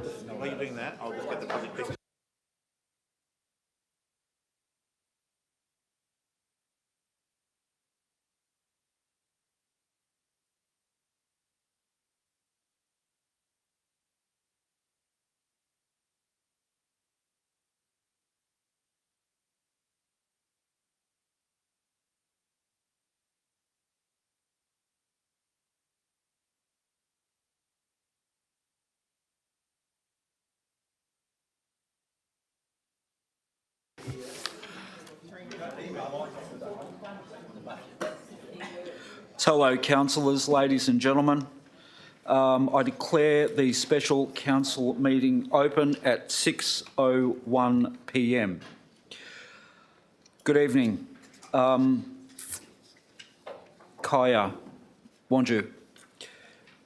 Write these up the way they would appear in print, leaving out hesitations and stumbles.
while you're doing that, I'll just get the project piece. Hello, councillors, ladies and gentlemen. I declare the special council meeting open at 6:01 p.m. Good evening. Kaya, Wanju.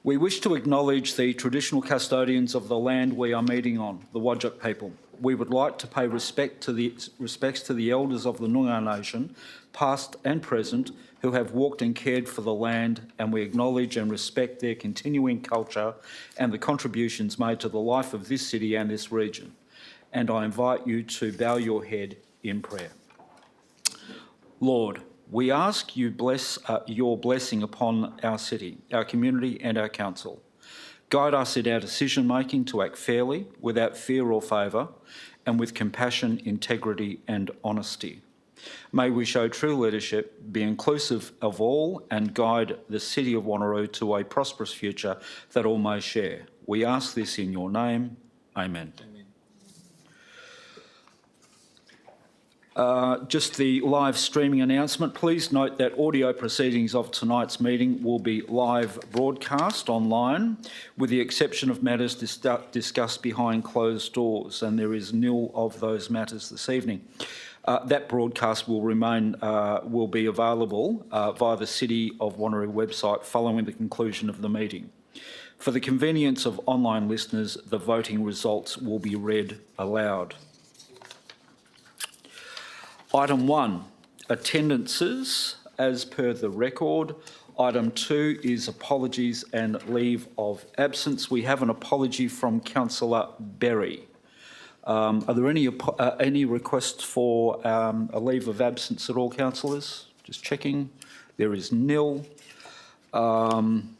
We wish to acknowledge the traditional custodians of the land we are meeting on, the Whadjuk people. We would like to pay respects to the elders of the Noongar Nation, past and present, who have walked and cared for the land, and we acknowledge and respect their continuing culture and the contributions made to the life of this city and this region. And I invite you to bow your head in prayer. Lord, we ask you bless your blessing upon our city, our community and our council. Guide us in our decision-making to act fairly, without fear or favour, and with compassion, integrity and honesty. May we show true leadership, be inclusive of all and guide the city of Wanneroo to a prosperous future that all may share. We ask this in your name. Amen. Just the live streaming announcement. Please note that audio proceedings of tonight's meeting will be live broadcast online, with the exception of matters discussed behind closed doors, and there is nil of those matters this evening. That broadcast will be available via the City of Wanneroo website following the conclusion of the meeting. For the convenience of online listeners, the voting results will be read aloud. Item 1, attendances as per the record. Item 2 is apologies and leave of absence. We have an apology from Councillor Berry. Are there any requests for a leave of absence at all, councillors? Just checking. There is nil. Item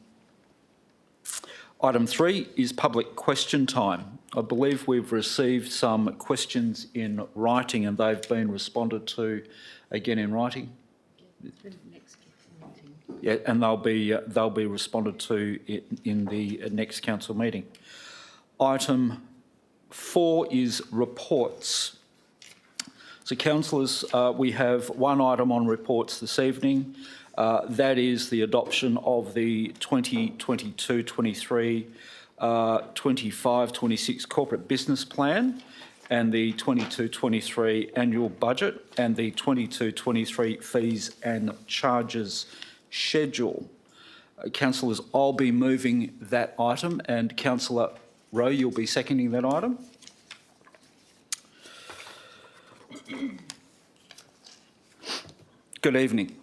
3 is public question time. I believe we've received some questions in writing and they've been responded to again in writing. Yeah, and they'll be responded to in the next council meeting. Item 4 is reports. So, councillors, we have one item on reports this evening. That is the adoption of the 2022-23, 25-26 corporate business plan and the 22-23 annual budget and the 22-23 fees and charges schedule. Councillors, I'll be moving that item, and Councillor Rowe, you'll be seconding that item. Good evening.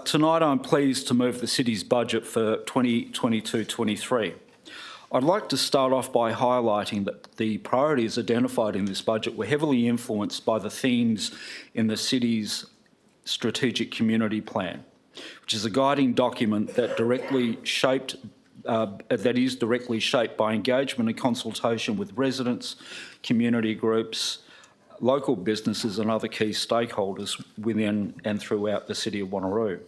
Tonight I'm pleased to move the city's budget for 2022-23. I'd like to start off by highlighting that the priorities identified in this budget were heavily influenced by the themes in the city's strategic community plan, which is a guiding document that is directly shaped by engagement and consultation with residents, community groups, local businesses and other key stakeholders within and throughout the City of Wanneroo.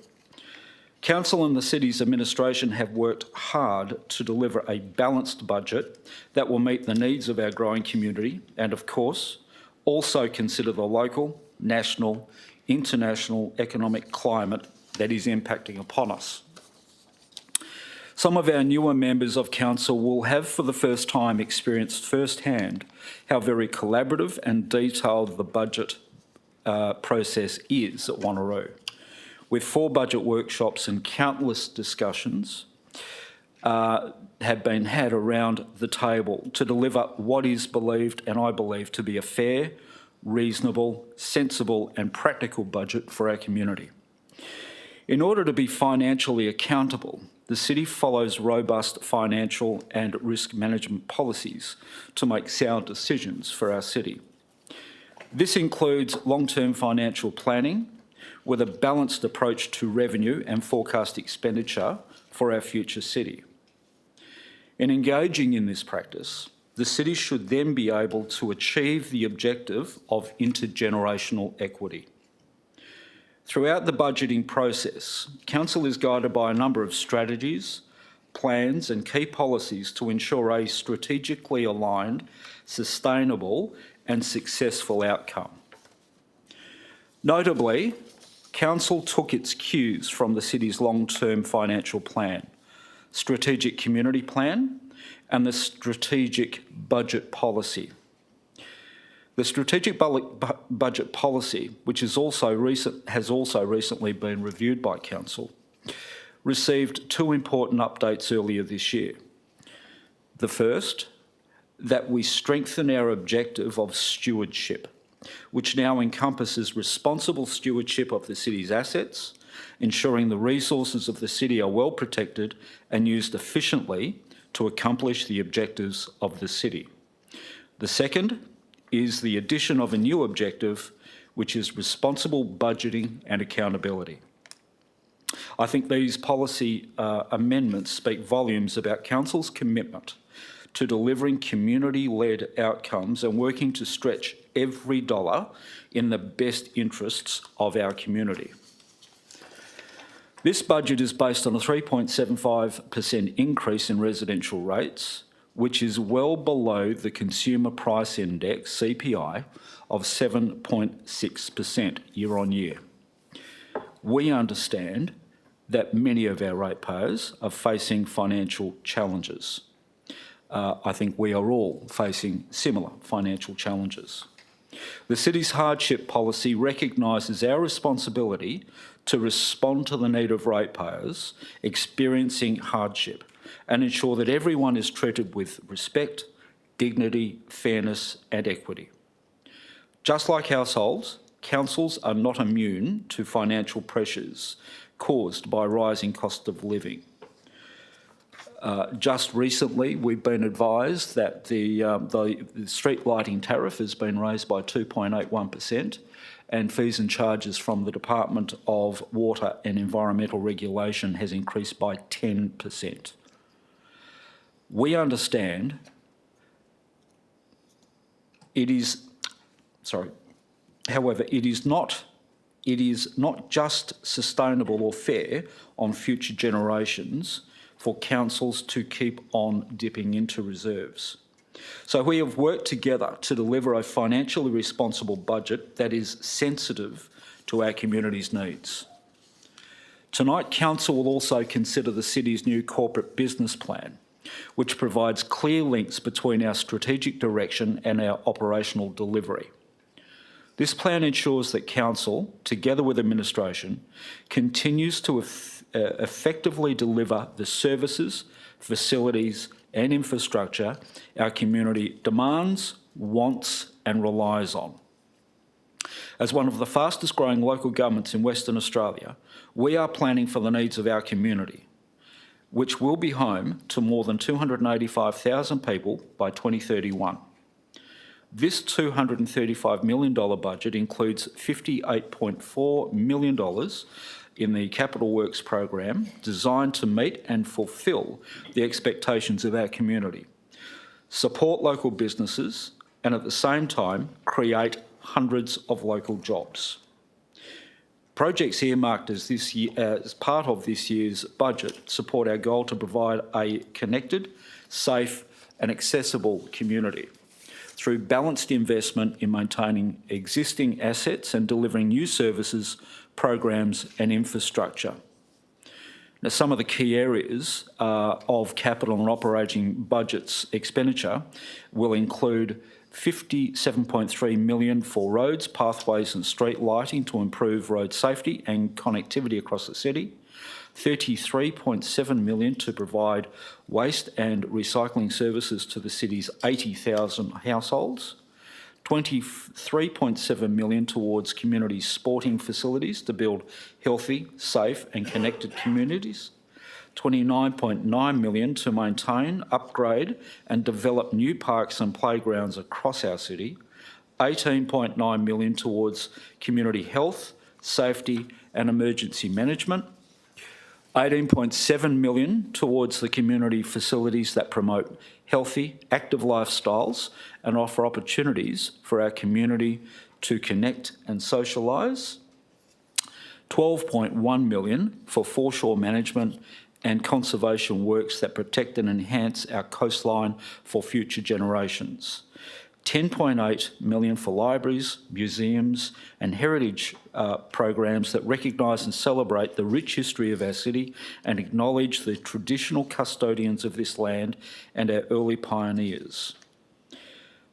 Council and the City's administration have worked hard to deliver a balanced budget that will meet the needs of our growing community and, of course, also consider the local, national, international economic climate that is impacting upon us. Some of our newer members of Council will have for the first time experienced firsthand how very collaborative and detailed the budget process is at Wanneroo, with 4 budget workshops and countless discussions have been had around the table to deliver what is believed, and I believe, to be a fair, reasonable, sensible and practical budget for our community. In order to be financially accountable, the City follows robust financial and risk management policies to make sound decisions for our city. This includes long-term financial planning with a balanced approach to revenue and forecast expenditure for our future city. In engaging in this practice, the city should then be able to achieve the objective of intergenerational equity. Throughout the budgeting process, Council is guided by a number of strategies, plans and key policies to ensure a strategically aligned, sustainable and successful outcome. Notably, Council took its cues from the city's long-term financial plan, strategic community plan and the strategic budget policy. The strategic budget policy, which has also recently been reviewed by Council, received two important updates earlier this year. The first, that we strengthen our objective of stewardship, which now encompasses responsible stewardship of the city's assets, ensuring the resources of the city are well protected and used efficiently to accomplish the objectives of the city. The second is the addition of a new objective, which is responsible budgeting and accountability. I think these policy amendments speak volumes about Council's commitment to delivering community-led outcomes and working to stretch every dollar in the best interests of our community. This budget is based on a 3.75% increase in residential rates, which is well below the Consumer Price Index, CPI, of 7.6% year on year. We understand that many of our ratepayers are facing financial challenges. I think we are all facing similar financial challenges. The city's hardship policy recognises our responsibility to respond to the need of ratepayers experiencing hardship and ensure that everyone is treated with respect, dignity, fairness and equity. Just like households, councils are not immune to financial pressures caused by rising cost of living. Just recently, we've been advised that the street lighting tariff has been raised by 2.81% and fees and charges from the Department of Water and Environmental Regulation has increased by 10%. We understand however, it is not just sustainable or fair on future generations for councils to keep on dipping into reserves. So we have worked together to deliver a financially responsible budget that is sensitive to our community's needs. Tonight, Council will also consider the city's new corporate business plan, which provides clear links between our strategic direction and our operational delivery. This plan ensures that Council, together with administration, continues to effectively deliver the services, facilities and infrastructure our community demands, wants and relies on. As one of the fastest growing local governments in Western Australia, we are planning for the needs of our community, which will be home to more than 285,000 people by 2031. This $235 million budget includes $58.4 million in the Capital Works program designed to meet and fulfil the expectations of our community, support local businesses and at the same time create hundreds of local jobs. Projects earmarked as part of this year's budget support our goal to provide a connected, safe and accessible community through balanced investment in maintaining existing assets and delivering new services, programs and infrastructure. Now, some of the key areas of capital and operating budgets expenditure will include $57.3 million for roads, pathways and street lighting to improve road safety and connectivity across the city, $33.7 million to provide waste and recycling services to the city's 80,000 households, $23.7 million towards community sporting facilities to build healthy, safe and connected communities, $29.9 million to maintain, upgrade and develop new parks and playgrounds across our city, $18.9 million towards community health, safety and emergency management, $18.7 million towards the community facilities that promote healthy, active lifestyles and offer opportunities for our community to connect and socialise, $12.1 million for foreshore management and conservation works that protect and enhance our coastline for future generations, $10.8 million for libraries, museums and heritage programs that recognise and celebrate the rich history of our city and acknowledge the traditional custodians of this land and our early pioneers.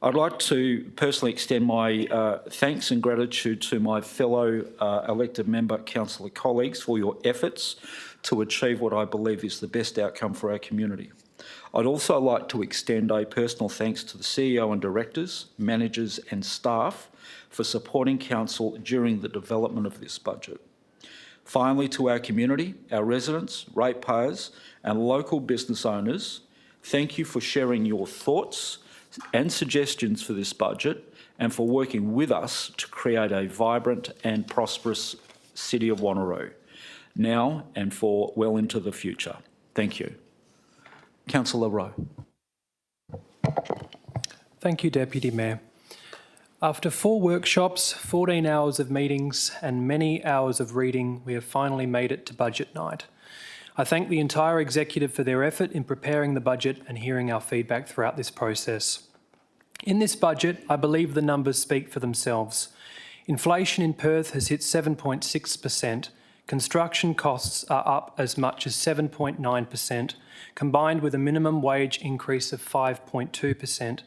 I'd like to personally extend my thanks and gratitude to my fellow elected member councillor colleagues for your efforts to achieve what I believe is the best outcome for our community. I'd also like to extend a personal thanks to the CEO and directors, managers and staff for supporting council during the development of this budget. Finally, to our community, our residents, ratepayers and local business owners, thank you for sharing your thoughts and suggestions for this budget and for working with us to create a vibrant and prosperous City of Wanneroo, now and for well into the future. Thank you. Councillor Rowe. Thank you, Deputy Mayor. After 4 workshops, 14 hours of meetings and many hours of reading, we have finally made it to budget night. I thank the entire executive for their effort in preparing the budget and hearing our feedback throughout this process. In this budget, I believe the numbers speak for themselves. Inflation in Perth has hit 7.6%. Construction costs are up as much as 7.9%, combined with a minimum wage increase of 5.2%.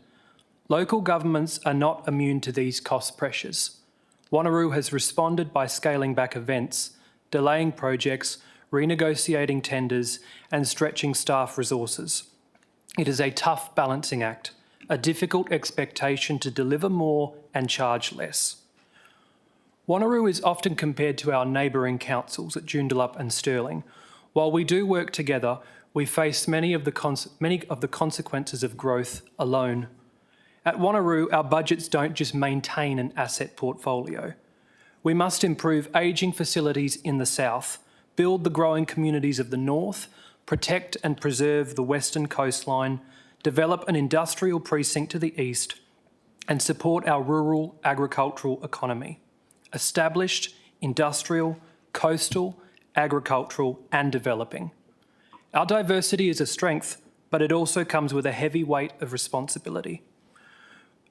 Local governments are not immune to these cost pressures. Wanneroo has responded by scaling back events, delaying projects, renegotiating tenders and stretching staff resources. It is a tough balancing act, a difficult expectation to deliver more and charge less. Wanneroo is often compared to our neighbouring councils at Joondalup and Stirling. While we do work together, we face many of the consequences of growth alone. At Wanneroo, our budgets don't just maintain an asset portfolio. We must improve ageing facilities in the south, build the growing communities of the north, protect and preserve the western coastline, develop an industrial precinct to the east, and support our rural agricultural economy. Established, industrial, coastal, agricultural and developing. Our diversity is a strength, but it also comes with a heavy weight of responsibility.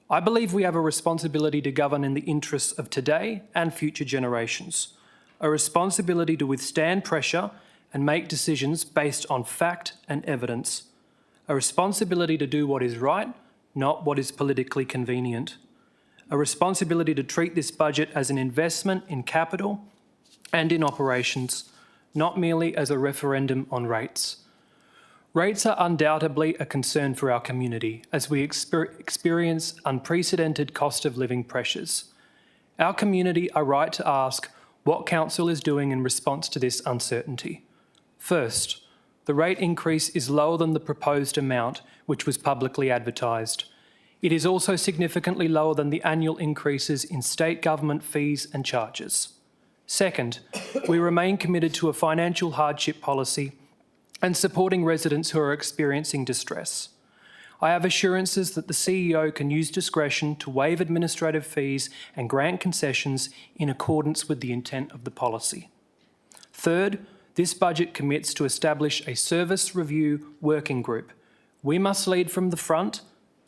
I believe we have a responsibility to govern in the interests of today and future generations, a responsibility to withstand pressure and make decisions based on fact and evidence, a responsibility to do what is right, not what is politically convenient, a responsibility to treat this budget as an investment in capital and in operations, not merely as a referendum on rates. Rates are undoubtedly a concern for our community as we experience unprecedented cost of living pressures. Our community are right to ask what Council is doing in response to this uncertainty. First, the rate increase is lower than the proposed amount which was publicly advertised. It is also significantly lower than the annual increases in state government fees and charges. Second, we remain committed to a financial hardship policy and supporting residents who are experiencing distress. I have assurances that the CEO can use discretion to waive administrative fees and grant concessions in accordance with the intent of the policy. Third, this budget commits to establish a service review working group. We must lead from the front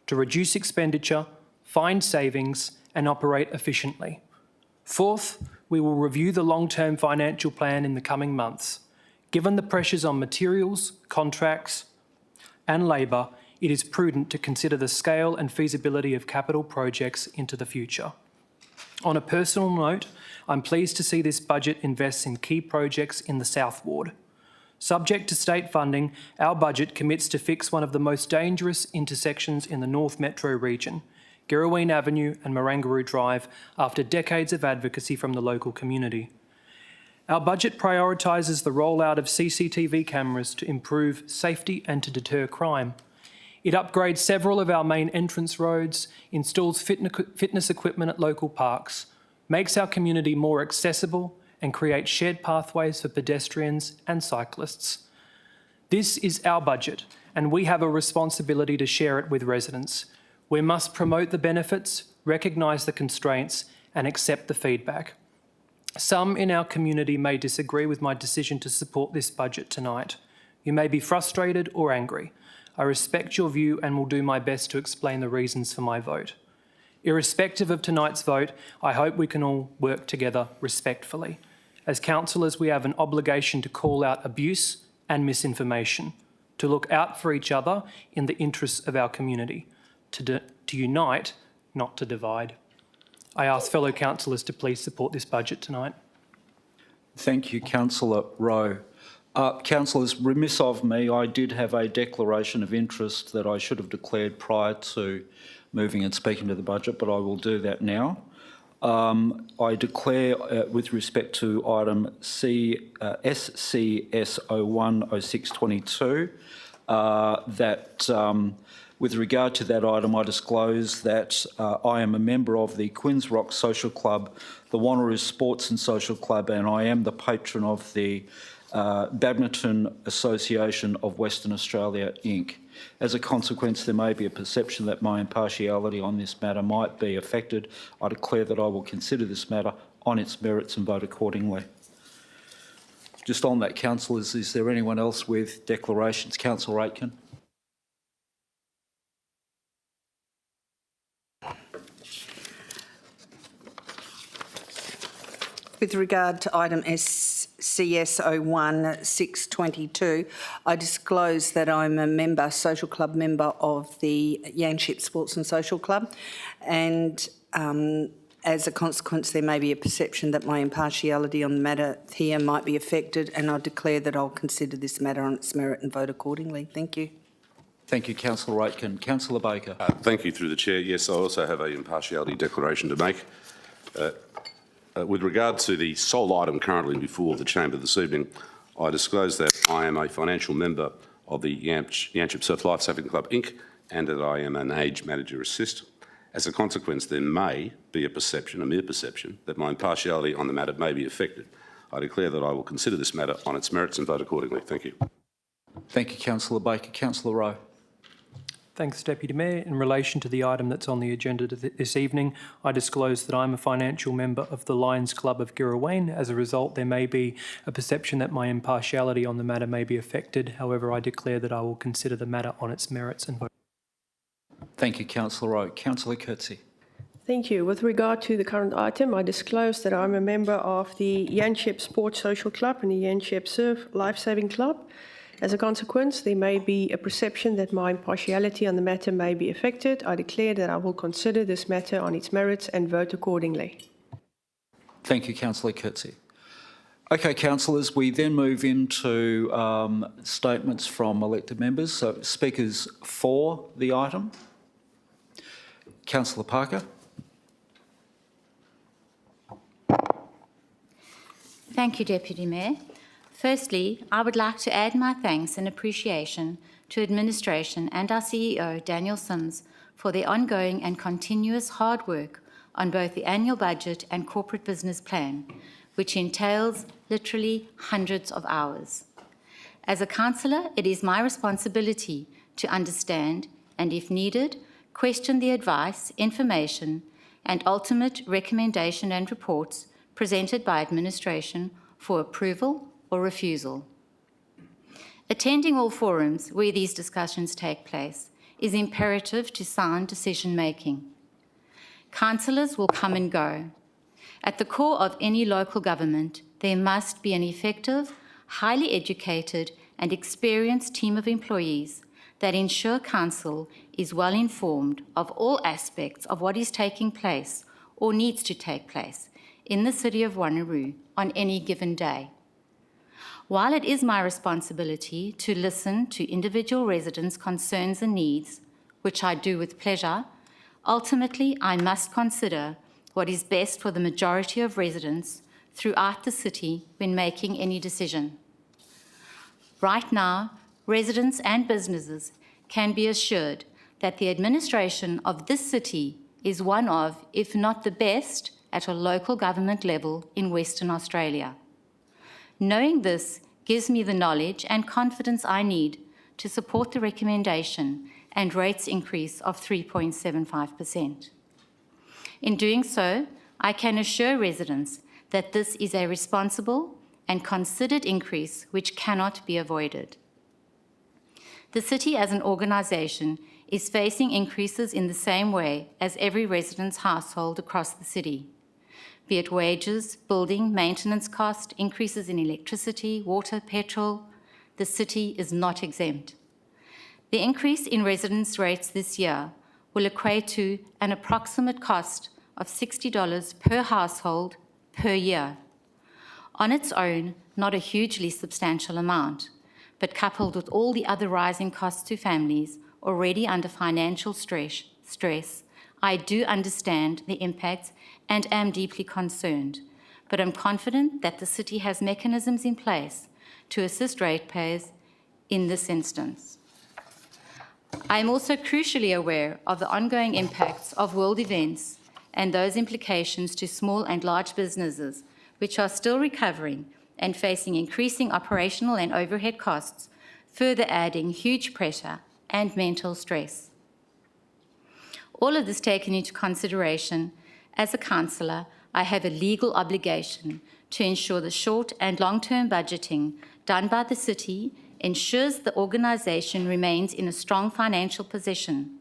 to reduce expenditure, find savings and operate efficiently. Fourth, we will review the long-term financial plan in the coming months. Given the pressures on materials, contracts and labour, it is prudent to consider the scale and feasibility of capital projects into the future. On a personal note, I'm pleased to see this budget invests in key projects in the South Ward. Subject to state funding, our budget commits to fix one of the most dangerous intersections in the North Metro region, Girraween Avenue and Marangaroo Drive, after decades of advocacy from the local community. Our budget prioritises the rollout of CCTV cameras to improve safety and to deter crime. It upgrades several of our main entrance roads, installs fitness equipment at local parks, makes our community more accessible and creates shared pathways for pedestrians and cyclists. This is our budget, and we have a responsibility to share it with residents. We must promote the benefits, recognise the constraints and accept the feedback. Some in our community may disagree with my decision to support this budget tonight. You may be frustrated or angry. I respect your view and will do my best to explain the reasons for my vote. Irrespective of tonight's vote, I hope we can all work together respectfully. As councillors, we have an obligation to call out abuse and misinformation, to look out for each other in the interests of our community, to unite, not to divide. I ask fellow councillors to please support this budget tonight. Thank you, Councillor Rowe. Councillors, remiss of me, I did have a declaration of interest that I should have declared prior to moving and speaking to the budget, but I will do that now. I declare with respect to item SCS010622 that with regard to that item, I disclose that I am a member of the Quinns Rock Social Club, the Wanneroo Sports and Social Club, and I am the patron of the Badminton Association of Western Australia, Inc. As a consequence, there may be a perception that my impartiality on this matter might be affected. I declare that I will consider this matter on its merits and vote accordingly. Just on that, councillors, is there anyone else with declarations? Councillor Aitken. With regard to item SCS010622, I disclose that I'm a social club member of the Yanship Sports and Social Club, and as a consequence there may be a perception that my impartiality on the matter here might be affected, and I declare that I'll consider this matter on its merit and vote accordingly. Thank you. Thank you, Councillor Aitken. Councillor Baker. Thank you, through the Chair. Yes, I also have an impartiality declaration to make. With regard to the sole item currently before the Chamber this evening, I disclose that I am a financial member of the Yanship Surf Life Saving Club Inc. and that I am an age manager assist. As a consequence, there may be a perception, a mere perception, that my impartiality on the matter may be affected. I declare that I will consider this matter on its merits and vote accordingly. Thank you. Thank you, Councillor Baker. Councillor Rowe. Thanks, Deputy Mayor. In relation to the item that's on the agenda this evening, I disclose that I'm a financial member of the Lions Club of Girrawheen. As a result, there may be a perception that my impartiality on the matter may be affected. However, I declare that I will consider the matter on its merits and vote. Thank you, Councillor Rowe. Councillor Coetzee. Thank you. With regard to the current item, I disclose that I'm a member of the Yanship Sports Social Club and the Yanship Surf Life Saving Club. As a consequence, there may be a perception that my impartiality on the matter may be affected. I declare that I will consider this matter on its merits and vote accordingly. Thank you, Councillor Coetzee. Okay, councillors, we then move into statements from elected members. So, speakers for the item. Councillor Parker. Thank you, Deputy Mayor. Firstly, I would like to add my thanks and appreciation to administration and our CEO, Daniel Sims, for their ongoing and continuous hard work on both the annual budget and corporate business plan, which entails literally hundreds of hours. As a councillor, it is my responsibility to understand and, if needed, question the advice, information, and ultimate recommendation and reports presented by administration for approval or refusal. Attending all forums where these discussions take place is imperative to sound decision-making. Councillors will come and go. At the core of any local government, there must be an effective, highly educated and experienced team of employees that ensure council is well informed of all aspects of what is taking place or needs to take place in the city of Wanneroo on any given day. While it is my responsibility to listen to individual residents' concerns and needs, which I do with pleasure, ultimately I must consider what is best for the majority of residents throughout the city when making any decision. Right now, residents and businesses can be assured that the administration of this city is one of, if not the best, at a local government level in Western Australia. Knowing this gives me the knowledge and confidence I need to support the recommendation and rates increase of 3.75%. In doing so, I can assure residents that this is a responsible and considered increase which cannot be avoided. The city as an organisation is facing increases in the same way as every resident's household across the city, be it wages, building, maintenance cost, increases in electricity, water, petrol. The city is not exempt. The increase in residents' rates this year will equate to an approximate cost of $60 per household per year. On its own, not a hugely substantial amount, but coupled with all the other rising costs to families already under financial stress, I do understand the impacts and am deeply concerned, but I'm confident that the city has mechanisms in place to assist ratepayers in this instance. I am also crucially aware of the ongoing impacts of world events and those implications to small and large businesses, which are still recovering and facing increasing operational and overhead costs, further adding huge pressure and mental stress. All of this taken into consideration, as a councillor, I have a legal obligation to ensure the short and long-term budgeting done by the city ensures the organisation remains in a strong financial position,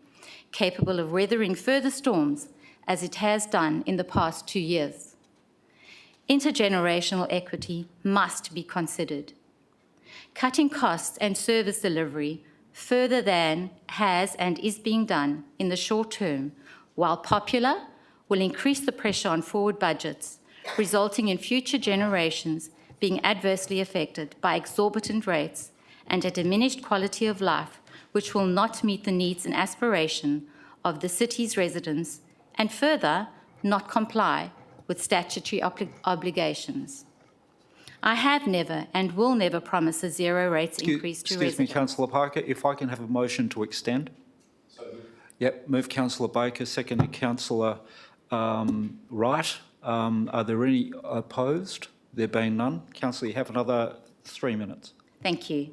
capable of weathering further storms as it has done in the past 2 years. Intergenerational equity must be considered. Cutting costs and service delivery further than has and is being done in the short term, while popular, will increase the pressure on forward budgets, resulting in future generations being adversely affected by exorbitant rates and a diminished quality of life, which will not meet the needs and aspiration of the city's residents, and further, not comply with statutory obligations. I have never and will never promise a zero rates increase to residents. Excuse me, Councillor Parker, if I can have a motion to extend? Yep, move Councillor Baker, seconded Councillor Wright. Are there any opposed? There being none. Councillor, you have another 3 minutes. Thank you.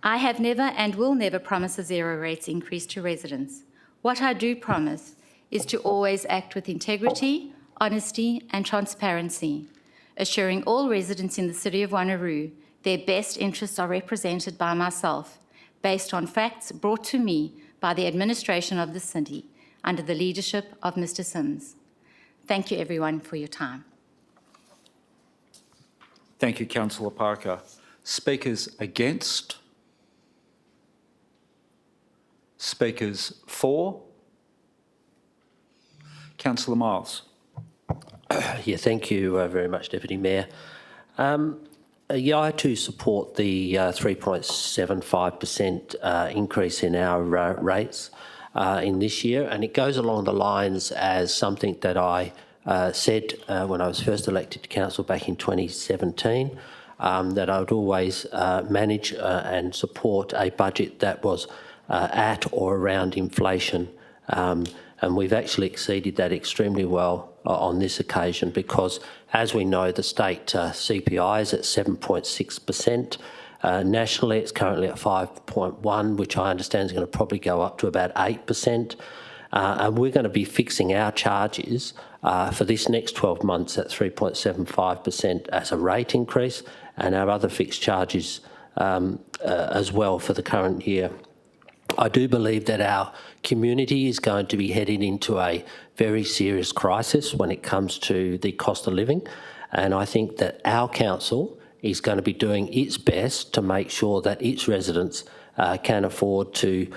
I have never and will never promise a zero rates increase to residents. What I do promise is to always act with integrity, honesty and transparency, assuring all residents in the City of Wanneroo their best interests are represented by myself, based on facts brought to me by the administration of the city under the leadership of Mr. Sims. Thank you everyone for your time. Thank you, Councillor Parker. Speakers against? Speakers for? Councillor Miles. Yeah, thank you very much, Deputy Mayor. I too support the 3.75% increase in our rates in this year, and it goes along the lines as something that I said when I was first elected to council back in 2017, that I would always manage and support a budget that was at or around inflation. And we've actually exceeded that extremely well on this occasion because, as we know, the state CPI is at 7.6%. Nationally, it's currently at 5.1%, which I understand is going to probably go up to about 8%. And we're going to be fixing our charges for this next 12 months at 3.75% as a rate increase, and our other fixed charges as well for the current year. I do believe that our community is going to be heading into a very serious crisis when it comes to the cost of living, and I think that our council is going to be doing its best to make sure that its residents can afford to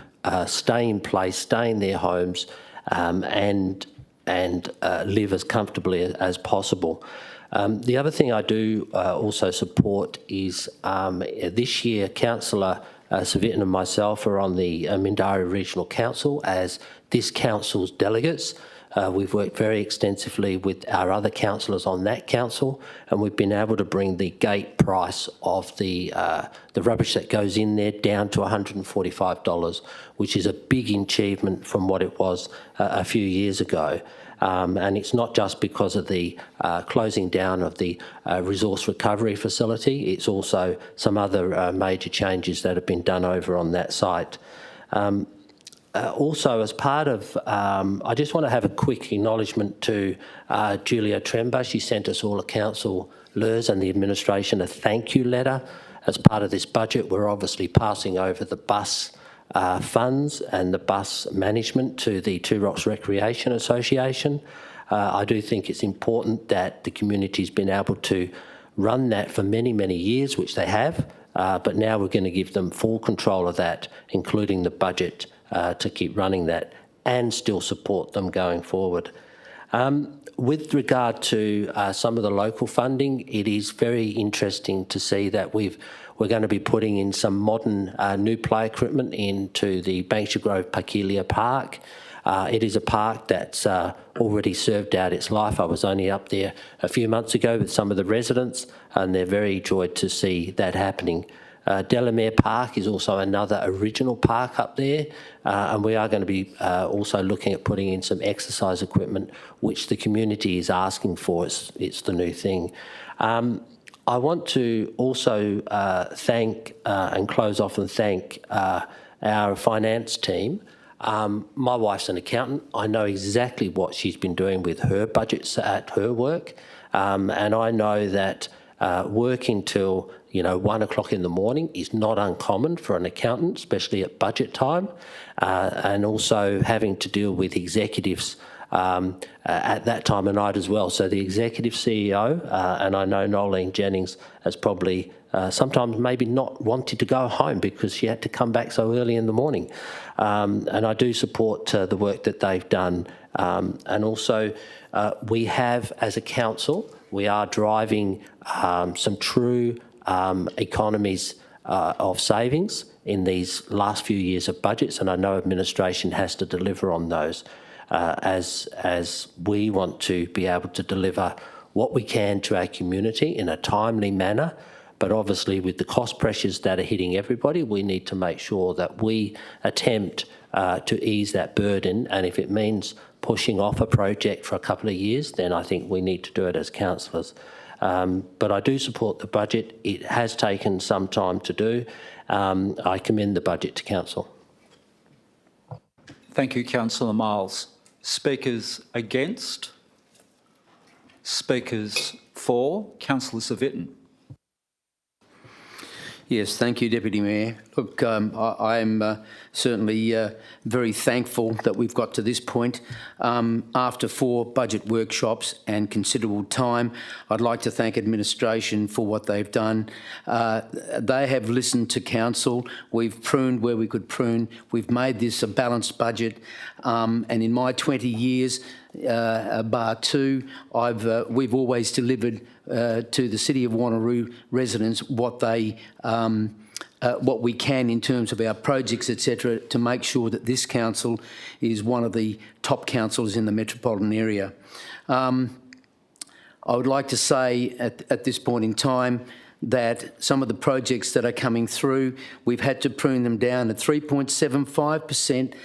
stay in place, stay in their homes, and live as comfortably as possible. The other thing I do also support is this year, Councillor Civic and myself are on the Mindarie Regional Council as this council's delegates We've worked very extensively with our other councillors on that council, and we've been able to bring the gate price of the rubbish that goes in there down to $145, which is a big achievement from what it was a few years ago. And it's not just because of the closing down of the resource recovery facility, it's also some other major changes that have been done over on that site. Also, as part of, I just want to have a quick acknowledgement to Julia Tremba. She sent us all, councillors and the administration, a thank you letter. As part of this budget, we're obviously passing over the bus funds and the bus management to the Two Rocks Recreation Association. I do think it's important that the community's been able to run that for many, many years, which they have, but now we're going to give them full control of that, including the budget to keep running that and still support them going forward. With regard to some of the local funding, it is very interesting to see that we're going to be putting in some modern new play equipment into the Banksia Grove Pakelia Park. It is a park that's already served out its life. I was only up there a few months ago with some of the residents, and they're very joyed to see that happening. Delamere Park is also another original park up there, and we are going to be also looking at putting in some exercise equipment, which the community is asking for. It's the new thing. I want to also thank and close off and thank our finance team. My wife's an accountant. I know exactly what she's been doing with her budgets at her work, and I know that working till 1 o'clock in the morning is not uncommon for an accountant, especially at budget time, and also having to deal with executives at that time of night as well. So the executive CEO, and I know Nolene Jennings has probably sometimes maybe not wanted to go home because she had to come back so early in the morning. And I do support the work that they've done. And also we have, as a council, we are driving some true economies of savings in these last few years of budgets, and I know administration has to deliver on those as we want to be able to deliver what we can to our community in a timely manner. But obviously with the cost pressures that are hitting everybody, we need to make sure that we attempt to ease that burden, and if it means pushing off a project for a couple of years, then I think we need to do it as councillors. But I do support the budget. It has taken some time to do. I commend the budget to council. Thank you, Councillor Miles. Speakers against? Speakers for? Councillor Savitten. Yes, thank you, Deputy Mayor. Look, I am certainly very thankful that we've got to this point. After 4 budget workshops and considerable time, I'd like to thank administration for what they've done. They have listened to council. We've pruned where we could prune. We've made this a balanced budget. And in my 20 years, bar 2, we've always delivered to the City of Wanneroo residents what we can in terms of our projects, etc., to make sure that this council is one of the top councils in the metropolitan area. I would like to say at this point in time that some of the projects that are coming through, we've had to prune them down. At 3.75%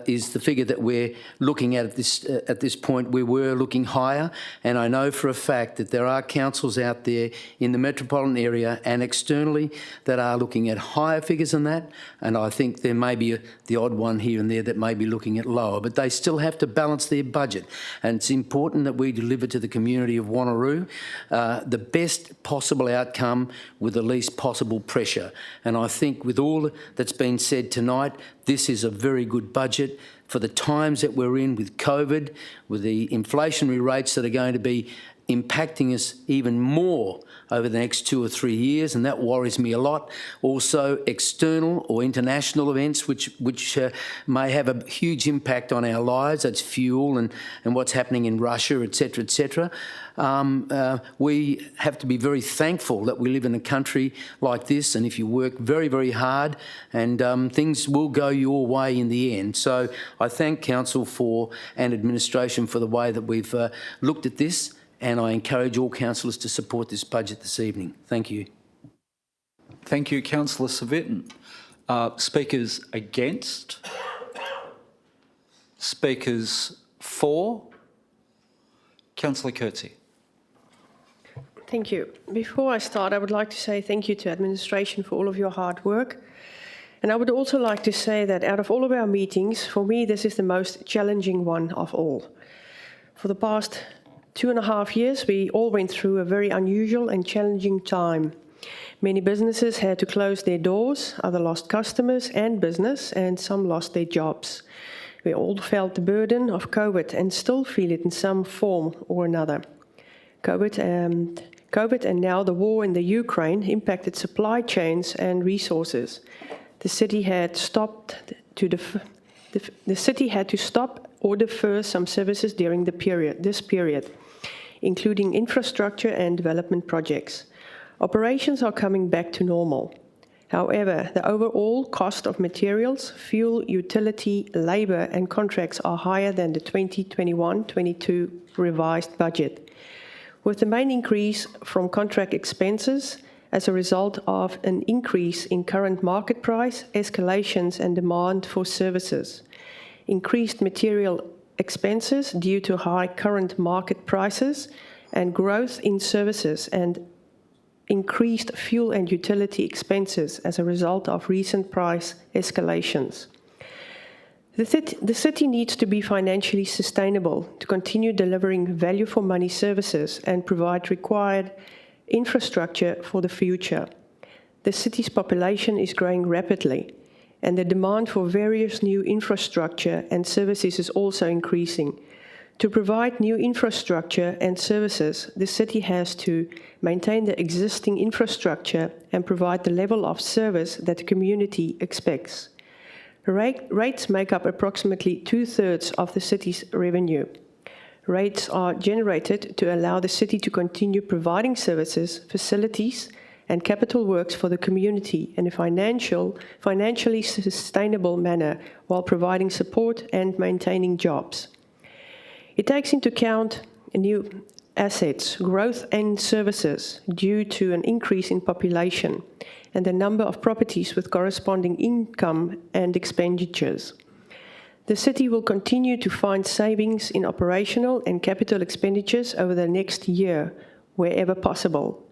is the figure that we're looking at this point. We were looking higher, and I know for a fact that there are councils out there in the metropolitan area and externally that are looking at higher figures than that, and I think there may be the odd one here and there that may be looking at lower, but they still have to balance their budget, and it's important that we deliver to the community of Wanneroo the best possible outcome with the least possible pressure. And I think with all that's been said tonight, this is a very good budget for the times that we're in with COVID, with the inflationary rates that are going to be impacting us even more over the next 2 or 3 years, and that worries me a lot. Also, external or international events which may have a huge impact on our lives. That's fuel and what's happening in Russia, etc., etc. We have to be very thankful that we live in a country like this, and if you work very, very hard, and things will go your way in the end. So I thank Council and Administration for the way that we've looked at this, and I encourage all councillors to support this budget this evening. Thank you. Thank you, Councillor Savitton. Speakers against? Speakers for? Councillor Coetzee. Thank you. Before I start, I would like to say thank you to administration for all of your hard work. And I would also like to say that out of all of our meetings, for me, this is the most challenging one of all. For the past 2.5 years, we all went through a very unusual and challenging time. Many businesses had to close their doors, others lost customers and business, and some lost their jobs. We all felt the burden of COVID and still feel it in some form or another. COVID and now the war in the Ukraine impacted supply chains and resources. The city had to stop or defer some services during this period, including infrastructure and development projects. Operations are coming back to normal. However, the overall cost of materials, fuel, utility, labour and contracts are higher than the 2021-22 revised budget, with the main increase from contract expenses as a result of an increase in current market price, escalations and demand for services, increased material expenses due to high current market prices and growth in services, and increased fuel and utility expenses as a result of recent price escalations. The city needs to be financially sustainable to continue delivering value for money services and provide required infrastructure for the future. The city's population is growing rapidly, and the demand for various new infrastructure and services is also increasing. To provide new infrastructure and services, the city has to maintain the existing infrastructure and provide the level of service that the community expects. Rates make up approximately 2/3 of the city's revenue. Rates are generated to allow the city to continue providing services, facilities, and capital works for the community in a financially sustainable manner while providing support and maintaining jobs. It takes into account new assets, growth and services due to an increase in population and the number of properties with corresponding income and expenditures. The city will continue to find savings in operational and capital expenditures over the next year, wherever possible.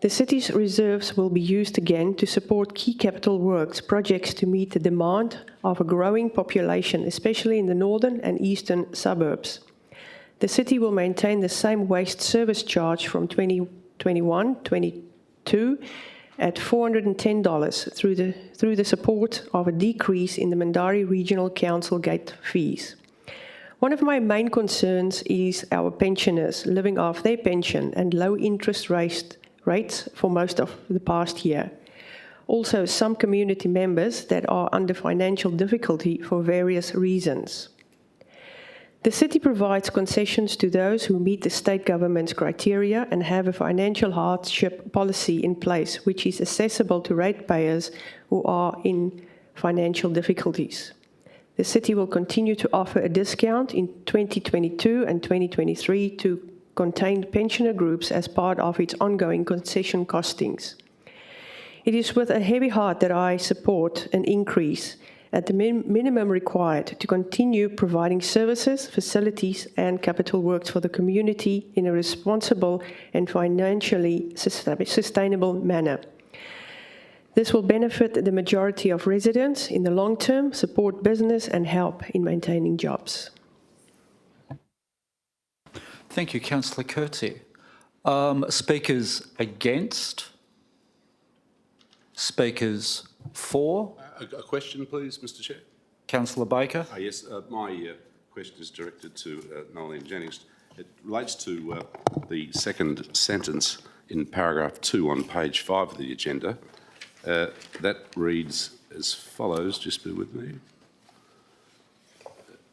The city's reserves will be used again to support key capital works projects to meet the demand of a growing population, especially in the northern and eastern suburbs. The city will maintain the same waste service charge from 2021-22 at $410 through the support of a decrease in the Mandari Regional Council gate fees. One of my main concerns is our pensioners living off their pension and low interest rates for most of the past year. Also, some community members that are under financial difficulty for various reasons. The city provides concessions to those who meet the state government's criteria and have a financial hardship policy in place, which is accessible to ratepayers who are in financial difficulties. The city will continue to offer a discount in 2022 and 2023 to contained pensioner groups as part of its ongoing concession costings. It is with a heavy heart that I support an increase at the minimum required to continue providing services, facilities and capital works for the community in a responsible and financially sustainable manner. This will benefit the majority of residents in the long term, support business and help in maintaining jobs. Thank you, Councillor Coetzee. Speakers against? Speakers for? A question, please, Mr. Chair. Councillor Baker. Yes, my question is directed to Nolene Jennings. It relates to the second sentence in paragraph 2 on page 5 of the agenda. That reads as follows, just bear with me.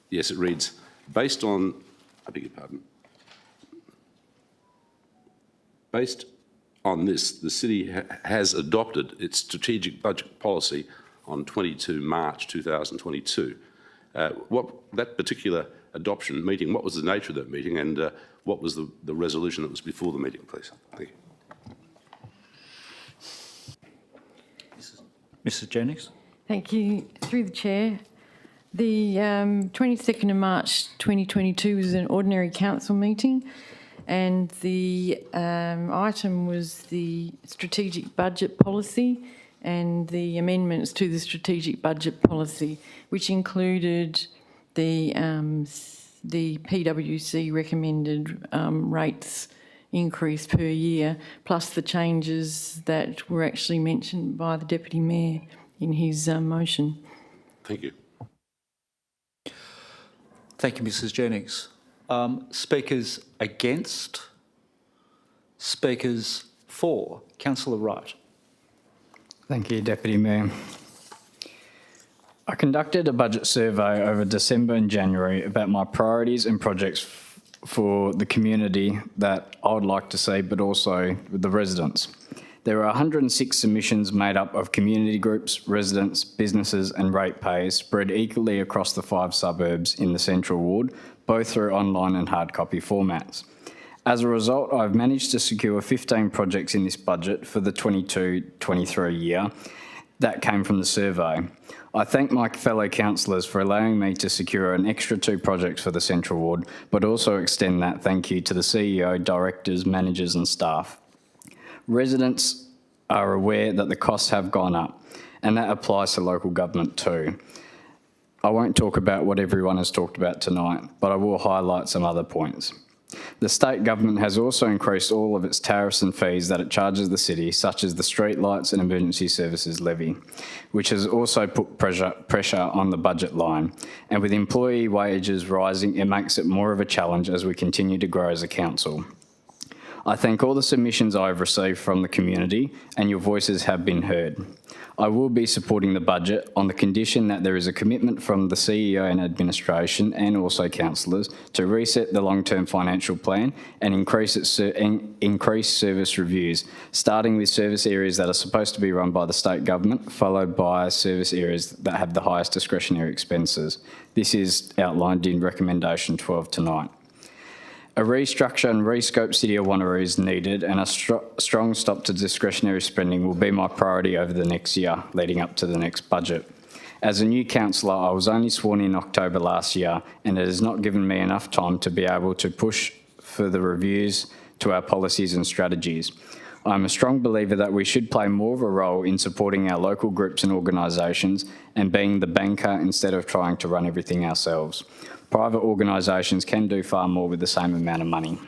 Yes, it reads, based on, I beg your pardon, based on this, the City has adopted its strategic budget policy on 22 March 2022. That particular adoption meeting, what was the nature of that meeting, and what was the resolution that was before the meeting, please? Thank you. Mrs Jennings. Thank you. Through the Chair. The 22nd of March 2022 was an ordinary council meeting, and the item was the strategic budget policy and the amendments to the strategic budget policy, which included the PwC recommended rates increase per year, plus the changes that were actually mentioned by the Deputy Mayor in his motion. Thank you. Thank you, Mrs Jennings. Speakers against? Speakers for? Councillor Wright. Thank you, Deputy Mayor. I conducted a budget survey over December and January about my priorities and projects for the community that I would like to see, but also with the residents. There are 106 submissions made up of community groups, residents, businesses and ratepayers spread equally across the 5 suburbs in the Central Ward, both through online and hard copy formats. As a result, I've managed to secure 15 projects in this budget for the 22-23 year that came from the survey. I thank my fellow councillors for allowing me to secure an extra 2 projects for the Central Ward, but also extend that thank you to the CEO, directors, managers and staff. Residents are aware that the costs have gone up, and that applies to local government too. I won't talk about what everyone has talked about tonight, but I will highlight some other points. The state government has also increased all of its tariffs and fees that it charges the city, such as the street lights and emergency services levy, which has also put pressure on the budget line. And with employee wages rising, it makes it more of a challenge as we continue to grow as a council. I thank all the submissions I have received from the community, and your voices have been heard. I will be supporting the budget on the condition that there is a commitment from the CEO and administration and also councillors to reset the long-term financial plan and increase service reviews, starting with service areas that are supposed to be run by the state government, followed by service areas that have the highest discretionary expenses. This is outlined in recommendation 12 tonight. A restructure and rescope City of Wanneroo is needed, and a strong stop to discretionary spending will be my priority over the next year, leading up to the next budget. As a new councillor, I was only sworn in October last year, and it has not given me enough time to be able to push further reviews to our policies and strategies. I'm a strong believer that we should play more of a role in supporting our local groups and organisations and being the banker instead of trying to run everything ourselves. Private organisations can do far more with the same amount of money.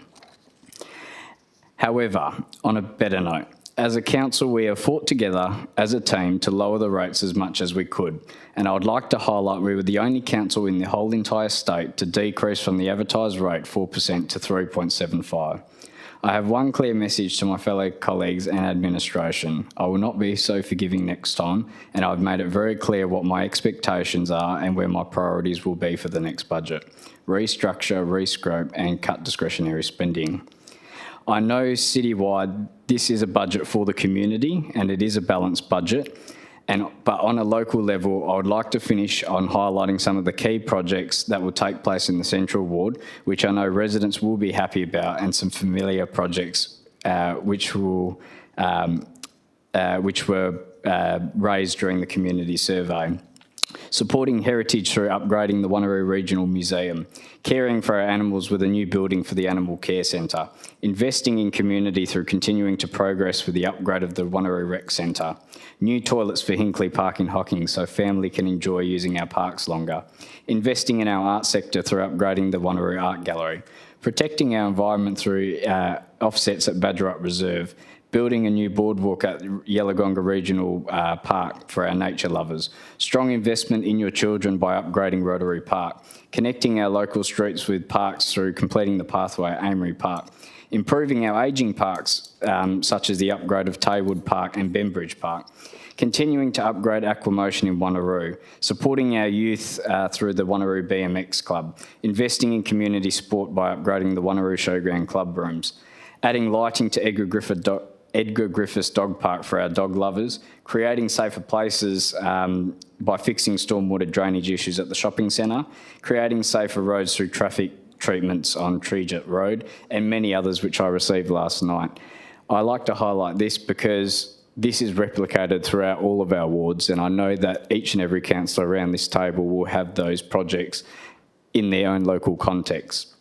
However, on a better note, as a council, we have fought together as a team to lower the rates as much as we could, and I would like to highlight we were the only council in the whole entire state to decrease from the advertised rate 4% to 3.75. I have one clear message to my fellow colleagues and administration. I will not be so forgiving next time, and I've made it very clear what my expectations are and where my priorities will be for the next budget. Restructure, rescope and cut discretionary spending. I know citywide this is a budget for the community and it is a balanced budget. But on a local level, I would like to finish on highlighting some of the key projects that will take place in the Central Ward, which I know residents will be happy about, and some familiar projects which were raised during the community survey. Supporting heritage through upgrading the Wanneroo Regional Museum, caring for our animals with a new building for the Animal Care Centre, investing in community through continuing to progress with the upgrade of the Wanneroo Rec Centre, new toilets for Hinkley Park in Hocking so family can enjoy using our parks longer, investing in our art sector through upgrading the Wanneroo Art Gallery, protecting our environment through offsets at Badgerup Reserve, building a new boardwalk at Yellowgonga Regional Park for our nature lovers, strong investment in your children by upgrading Rotary Park, connecting our local streets with parks through completing the pathway at Amory Park, improving our ageing parks, such as the upgrade of Taywood Park and Bembridge Park, continuing to upgrade Aquamotion in Wanneroo, supporting our youth through the Wanneroo BMX Club, investing in community sport by upgrading the Wanneroo Showground club rooms, adding lighting to Edgar Griffiths Dog Park for our dog lovers, creating safer places by fixing stormwater drainage issues at the shopping centre, creating safer roads through traffic treatments on Treejet Road, and many others which I received last night. I like to highlight this because this is replicated throughout all of our wards, and I know that each and every councillor around this table will have those projects in their own local context.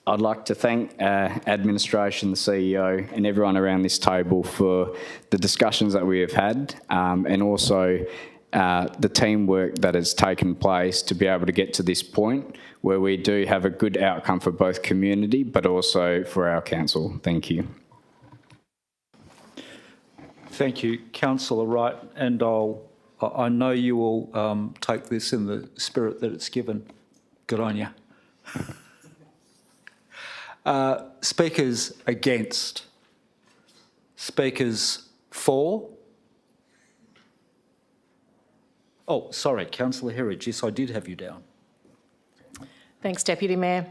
I'd like to thank administration, the CEO, and everyone around this table for the discussions that we have had, and also the teamwork that has taken place to be able to get to this point where we do have a good outcome for both community but also for our council. Thank you. Thank you, Councillor Wright, and I know you will take this in the spirit that it's given. Good on you. Speakers against? Speakers for? Oh, sorry, Councillor Herridge. Yes, I did have you down. Thanks, Deputy Mayor.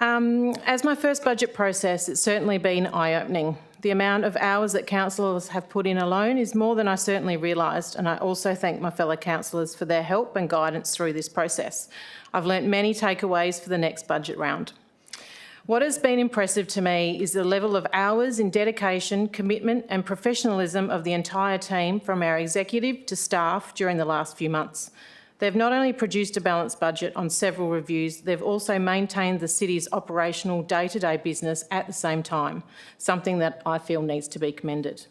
As my first budget process, it's certainly been eye-opening. The amount of hours that councillors have put in alone is more than I certainly realised, and I also thank my fellow councillors for their help and guidance through this process. I've learnt many takeaways for the next budget round. What has been impressive to me is the level of hours in dedication, commitment and professionalism of the entire team, from our executive to staff, during the last few months. They've not only produced a balanced budget on several reviews, they've also maintained the city's operational day-to-day business at the same time, something that I feel needs to be commended.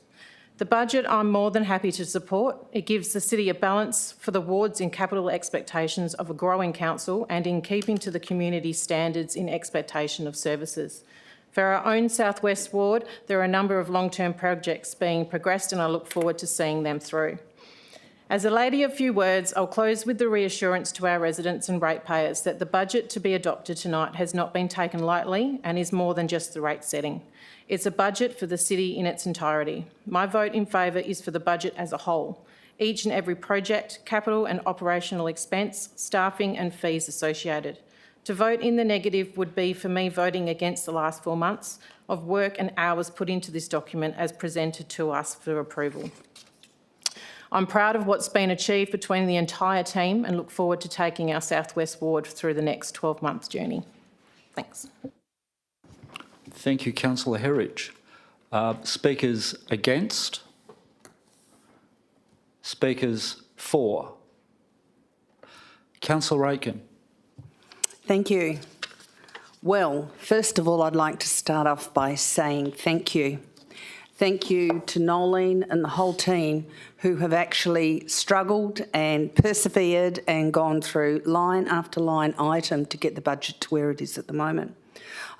The budget I'm more than happy to support. It gives the city a balance for the wards in capital expectations of a growing council and in keeping to the community standards in expectation of services. For our own South West ward, there are a number of long-term projects being progressed and I look forward to seeing them through. As a lady of few words, I'll close with the reassurance to our residents and ratepayers that the budget to be adopted tonight has not been taken lightly and is more than just the rate setting. It's a budget for the city in its entirety. My vote in favour is for the budget as a whole. Each and every project, capital and operational expense, staffing and fees associated. To vote in the negative would be for me voting against the last 4 months of work and hours put into this document as presented to us for approval. I'm proud of what's been achieved between the entire team and look forward to taking our South West ward through the next 12-month journey. Thanks. Thank you, Councillor Herridge. Speakers against? Speakers for? Councillor Aiken. Thank you. Well, first of all, I'd like to start off by saying thank you. Thank you to Nolene and the whole team who have actually struggled and persevered and gone through line after line item to get the budget to where it is at the moment.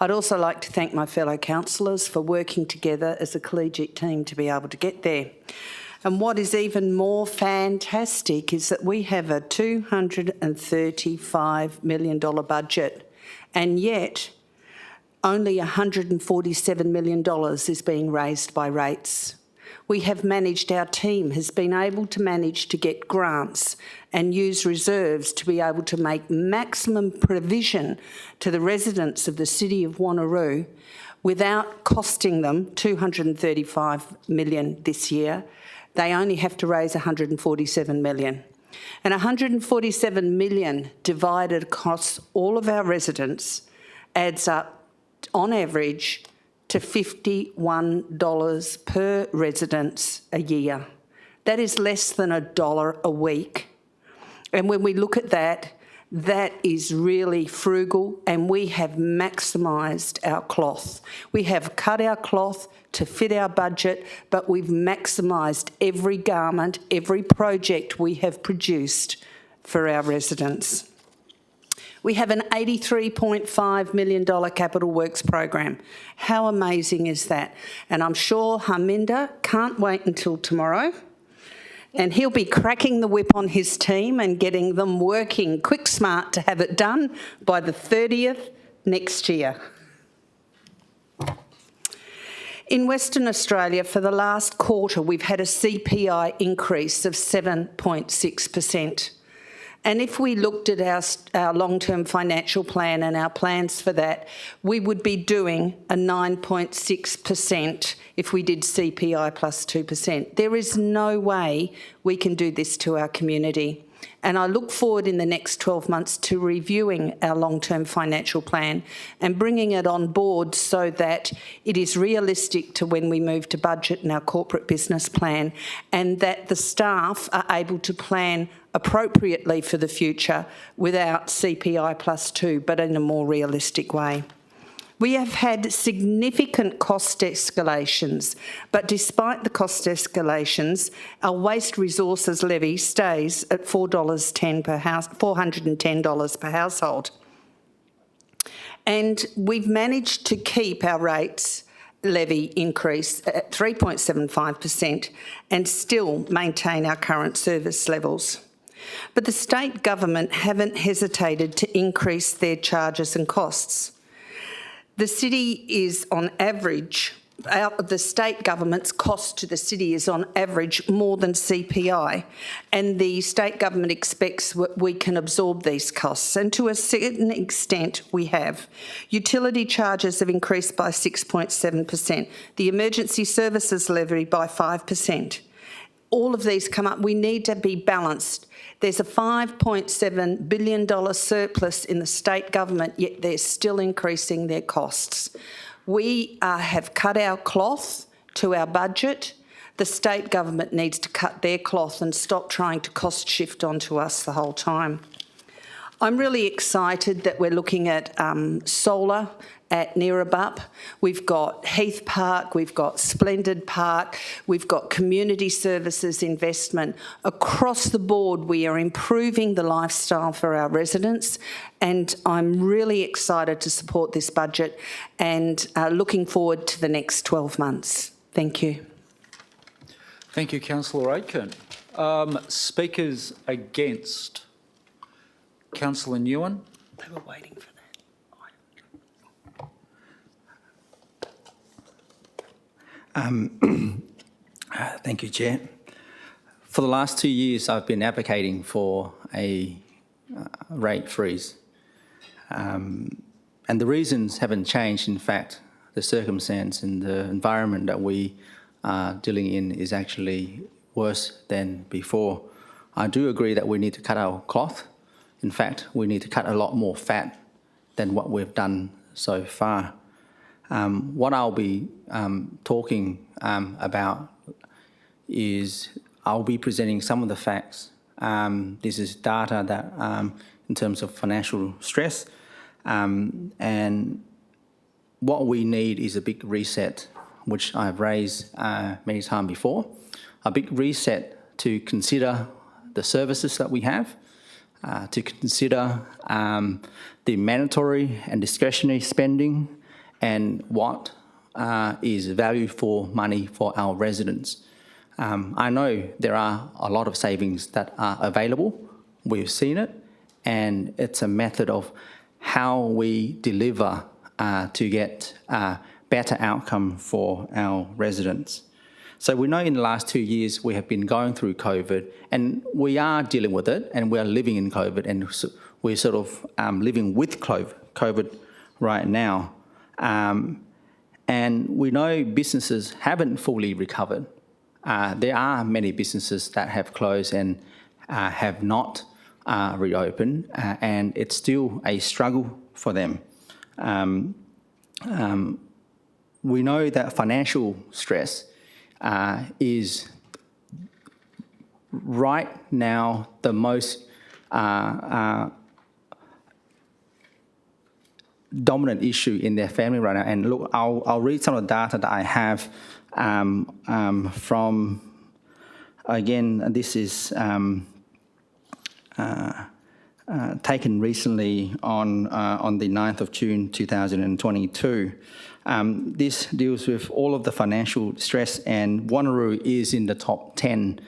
I'd also like to thank my fellow councillors for working together as a collegiate team to be able to get there. And what is even more fantastic is that we have a $235 million budget, and yet only $147 million is being raised by rates. We have managed, our team has been able to manage to get grants and use reserves to be able to make maximum provision to the residents of the city of Wanneroo without costing them $235 million this year. They only have to raise $147 million. And $147 million divided across all of our residents adds up on average to $51 per residence a year. That is less than $1 a week. And when we look at that, that is really frugal, and we have maximised our cloth. We have cut our cloth to fit our budget, but we've maximised every garment, every project we have produced for our residents. We have an $83.5 million capital works program. How amazing is that? And I'm sure Harminder can't wait until tomorrow, and he'll be cracking the whip on his team and getting them working quick smart to have it done by the 30th next year. In Western Australia, for the last quarter, we've had a CPI increase of 7.6%. And if we looked at our long-term financial plan and our plans for that, we would be doing a 9.6% if we did CPI plus 2%. There is no way we can do this to our community. And I look forward in the next 12 months to reviewing our long-term financial plan and bringing it on board so that it is realistic to when we move to budget and our corporate business plan, and that the staff are able to plan appropriately for the future without CPI plus 2, but in a more realistic way. We have had significant cost escalations, but despite the cost escalations, our waste resources levy stays at $4.10 per house, $410 per household. And we've managed to keep our rates levy increase at 3.75% and still maintain our current service levels. But the state government haven't hesitated to increase their charges and costs. The city is on average, the state government's cost to the city is on average more than CPI, and the state government expects we can absorb these costs, and to a certain extent we have. Utility charges have increased by 6.7%, the emergency services levy by 5%. All of these come up. We need to be balanced. There's a $5.7 billion surplus in the state government, yet they're still increasing their costs. We have cut our cloth to our budget. The state government needs to cut their cloth and stop trying to cost shift onto us the whole time. I'm really excited that we're looking at solar at Neerabup. We've got Heath Park, we've got Splendid Park, we've got community services investment. Across the board, we are improving the lifestyle for our residents, and I'm really excited to support this budget and looking forward to the next 12 months. Thank you. Thank you, Councillor Aitken. Speakers against? Councillor Nguyen. They were waiting for that. Thank you, Chair. For the last 2 years, I've been advocating for a rate freeze. And the reasons haven't changed. In fact, the circumstance and the environment that we are dealing in is actually worse than before. I do agree that we need to cut our cloth. In fact, we need to cut a lot more fat than what we've done so far. What I'll be talking about is I'll be presenting some of the facts. This is data that, in terms of financial stress, and what we need is a big reset, which I've raised many times before. A big reset to consider the services that we have, to consider the mandatory and discretionary spending, and what is value for money for our residents. I know there are a lot of savings that are available. We've seen it, and it's a method of how we deliver to get better outcome for our residents. So we know in the last 2 years we have been going through COVID, and we are dealing with it, and we are living in COVID, and we're sort of living with COVID right now. And we know businesses haven't fully recovered. There are many businesses that have closed and have not reopened, and it's still a struggle for them. We know that financial stress is right now the most dominant issue in their family right now. And look, I'll read some of the data that I have from, again, this is taken recently on the 9th of June 2022. This deals with all of the financial stress, and Wanneroo is in the top 10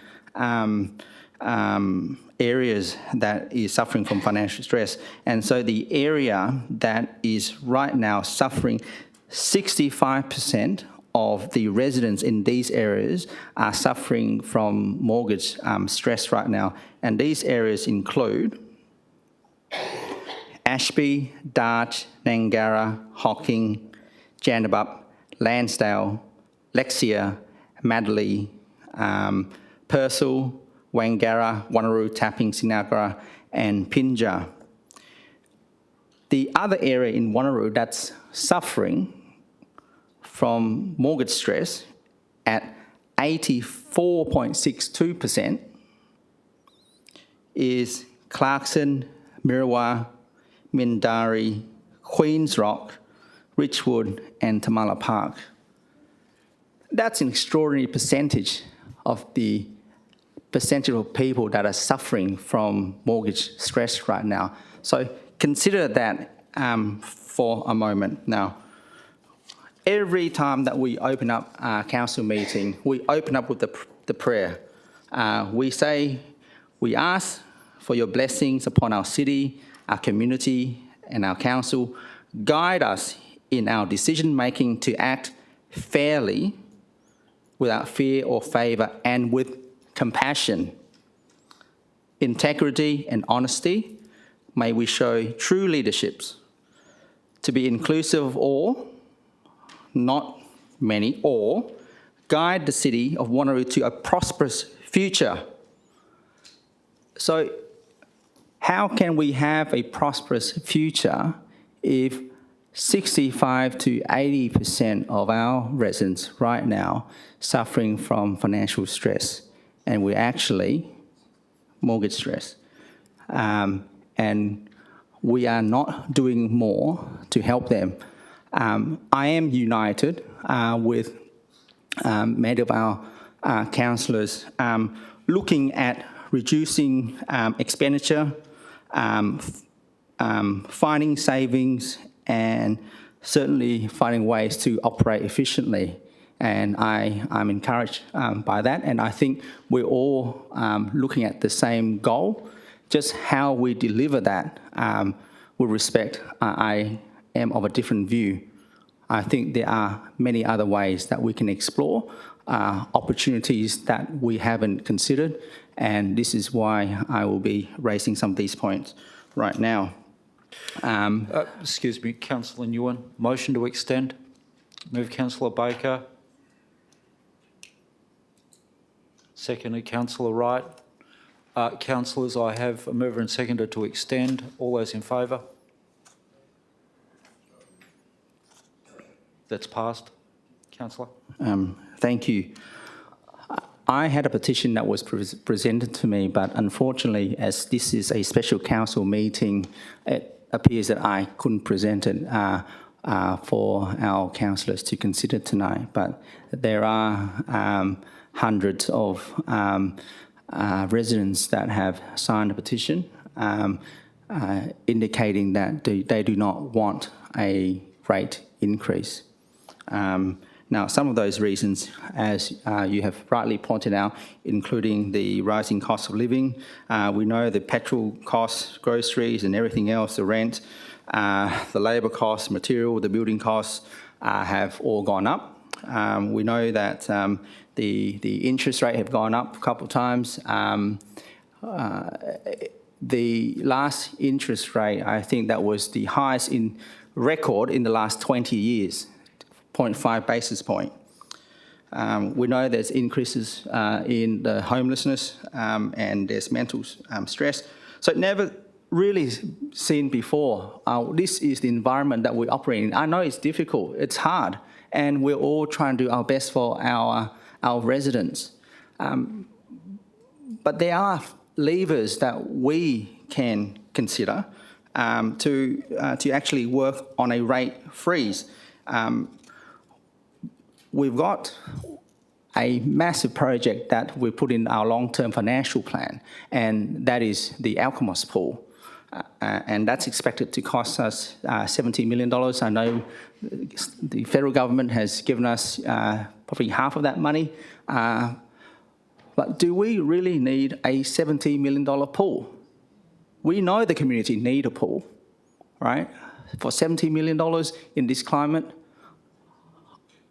areas that is suffering from financial stress. And so the area that is right now suffering, 65% of the residents in these areas are suffering from mortgage stress right now. And these areas include Ashby, Dart, Nangara, Hocking, Jandabup, Lansdale, Lexia, Madeley, Purcell, Wangara, Wanneroo, Tapping, Sinagara, and Pinjar. The other area in Wanneroo that's suffering from mortgage stress at 84.62% is Clarkson, Mirawa, Mindari, Queens Rock, Richwood, and Tamala Park. That's an extraordinary percentage of the percentage of people that are suffering from mortgage stress right now. So consider that for a moment. Now, every time that we open up our council meeting, we open up with the prayer. We ask for your blessings upon our city, our community, and our council. Guide us in our decision-making to act fairly, without fear or favour, and with compassion, integrity, and honesty. May we show true leaderships to be inclusive of all, not many, or guide the city of Wanneroo to a prosperous future. So how can we have a prosperous future if 65 to 80% of our residents right now suffering from financial stress, and we're actually mortgage stress, and we are not doing more to help them? I am united with many of our councillors looking at reducing expenditure, finding savings, and certainly finding ways to operate efficiently. And I'm encouraged by that, and I think we're all looking at the same goal. Just how we deliver that with respect, I am of a different view. I think there are many other ways that we can explore, opportunities that we haven't considered, and this is why I will be raising some of these points right now. Excuse me, Councillor Nguyen, motion to extend. Move Councillor Baker. Seconded Councillor Wright. Councillors, I have a mover and seconder to extend. All those in favour? That's passed. Councillor. Thank you. I had a petition that was presented to me, but unfortunately, as this is a special council meeting, it appears that I couldn't present it for our councillors to consider tonight. But there are hundreds of residents that have signed a petition indicating that they do not want a rate increase. Now, some of those reasons, as you have rightly pointed out, including the rising cost of living, we know the petrol costs, groceries and everything else, the rent, the labour costs, material, the building costs have all gone up. We know that the interest rate have gone up a couple of times. The last interest rate, I think that was the highest in record in the last 20 years. 0.5 basis point. We know there's increases in the homelessness and there's mental stress. So never really seen before. This is the environment that we operate in. I know it's difficult, it's hard, and we're all trying to do our best for our residents. But there are levers that we can consider to actually work on a rate freeze. We've got a massive project that we put in our long-term financial plan, and that is the Alkimos pool. and that's expected to cost us $70 million. I know the federal government has given us probably half of that money, but do we really need a $70 million pool? We know the community need a pool, right? For $70 million in this climate,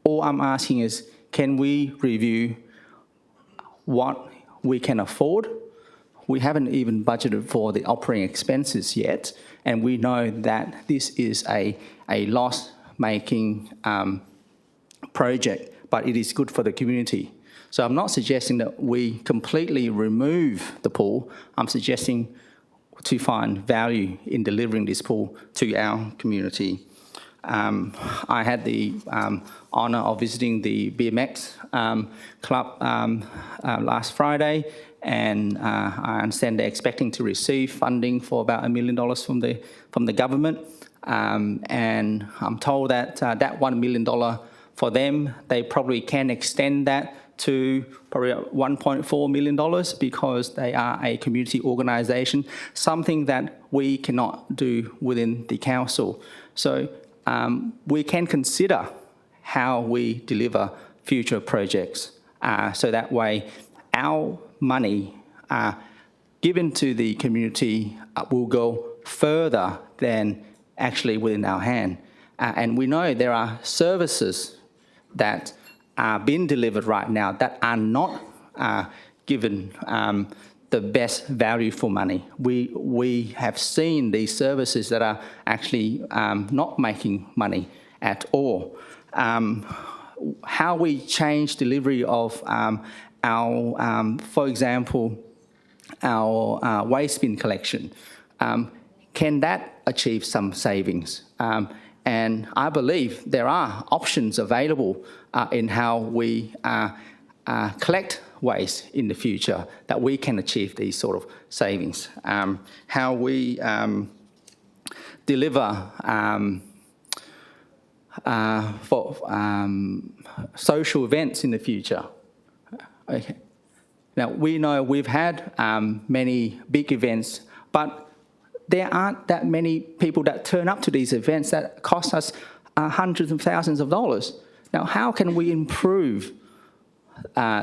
all I'm asking is, can we review what we can afford? We haven't even budgeted for the operating expenses yet, and we know that this is a loss-making project, but it is good for the community. So I'm not suggesting that we completely remove the pool. I'm suggesting to find value in delivering this pool to our community. I had the honour of visiting the BMX club last Friday, and I understand they're expecting to receive funding for about $1 million from the government. And I'm told that that $1 million for them, they probably can extend that to probably $1.4 million because they are a community organisation, something that we cannot do within the council. So we can consider how we deliver future projects. So that way our money given to the community will go further than actually within our hand. And we know there are services that are being delivered right now that are not given the best value for money. We have seen these services that are actually not making money at all. How we change delivery of our, for example, our waste bin collection, can that achieve some savings? And I believe there are options available in how we collect waste in the future that we can achieve these sort of savings. How we deliver for social events in the future. Okay. Now, we know we've had many big events, but there aren't that many people that turn up to these events that cost us hundreds of thousands of dollars. Now, how can we improve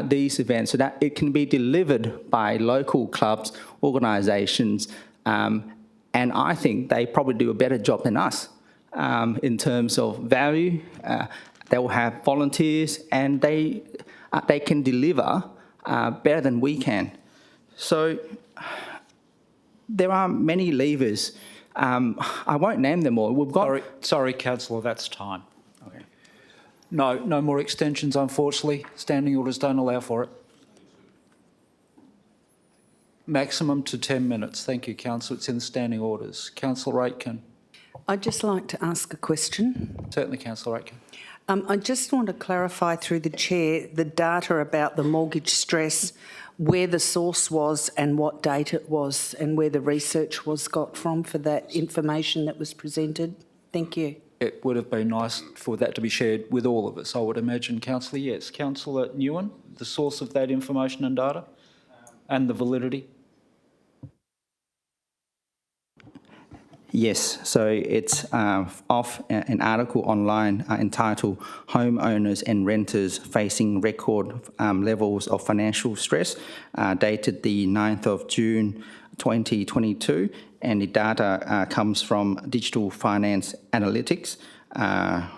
these events so that it can be delivered by local clubs, organisations, and I think they probably do a better job than us in terms of value. They will have volunteers, and they can deliver better than we can. So there are many levers. I won't name them all. We've got. Sorry, Councillor, that's time. Okay. No more extensions, unfortunately. Standing orders don't allow for it. Maximum to 10 minutes. Thank you, Councillor. It's in the standing orders. Councillor Aitken. I'd just like to ask a question. Certainly, Councillor Aitken. I just want to clarify through the chair the data about the mortgage stress, where the source was and what date it was, and where the research was got from for that information that was presented. Thank you. It would have been nice for that to be shared with all of us, I would imagine, Councillor. Yes. Councillor Nguyen, the source of that information and data and the validity? Yes, so it's off an article online entitled Homeowners and Renters Facing Record Levels of Financial Stress, dated the 9th of June 2022, and the data comes from Digital Finance Analytics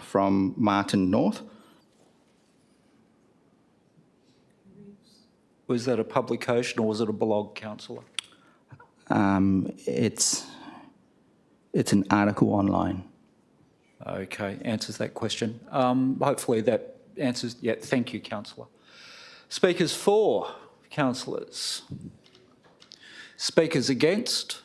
from Martin North. Was that a publication or was it a blog, Councillor? It's an article online. Okay, answers that question. Hopefully that answers. Yeah, thank you, Councillor. Speakers for, Councillors. Speakers against.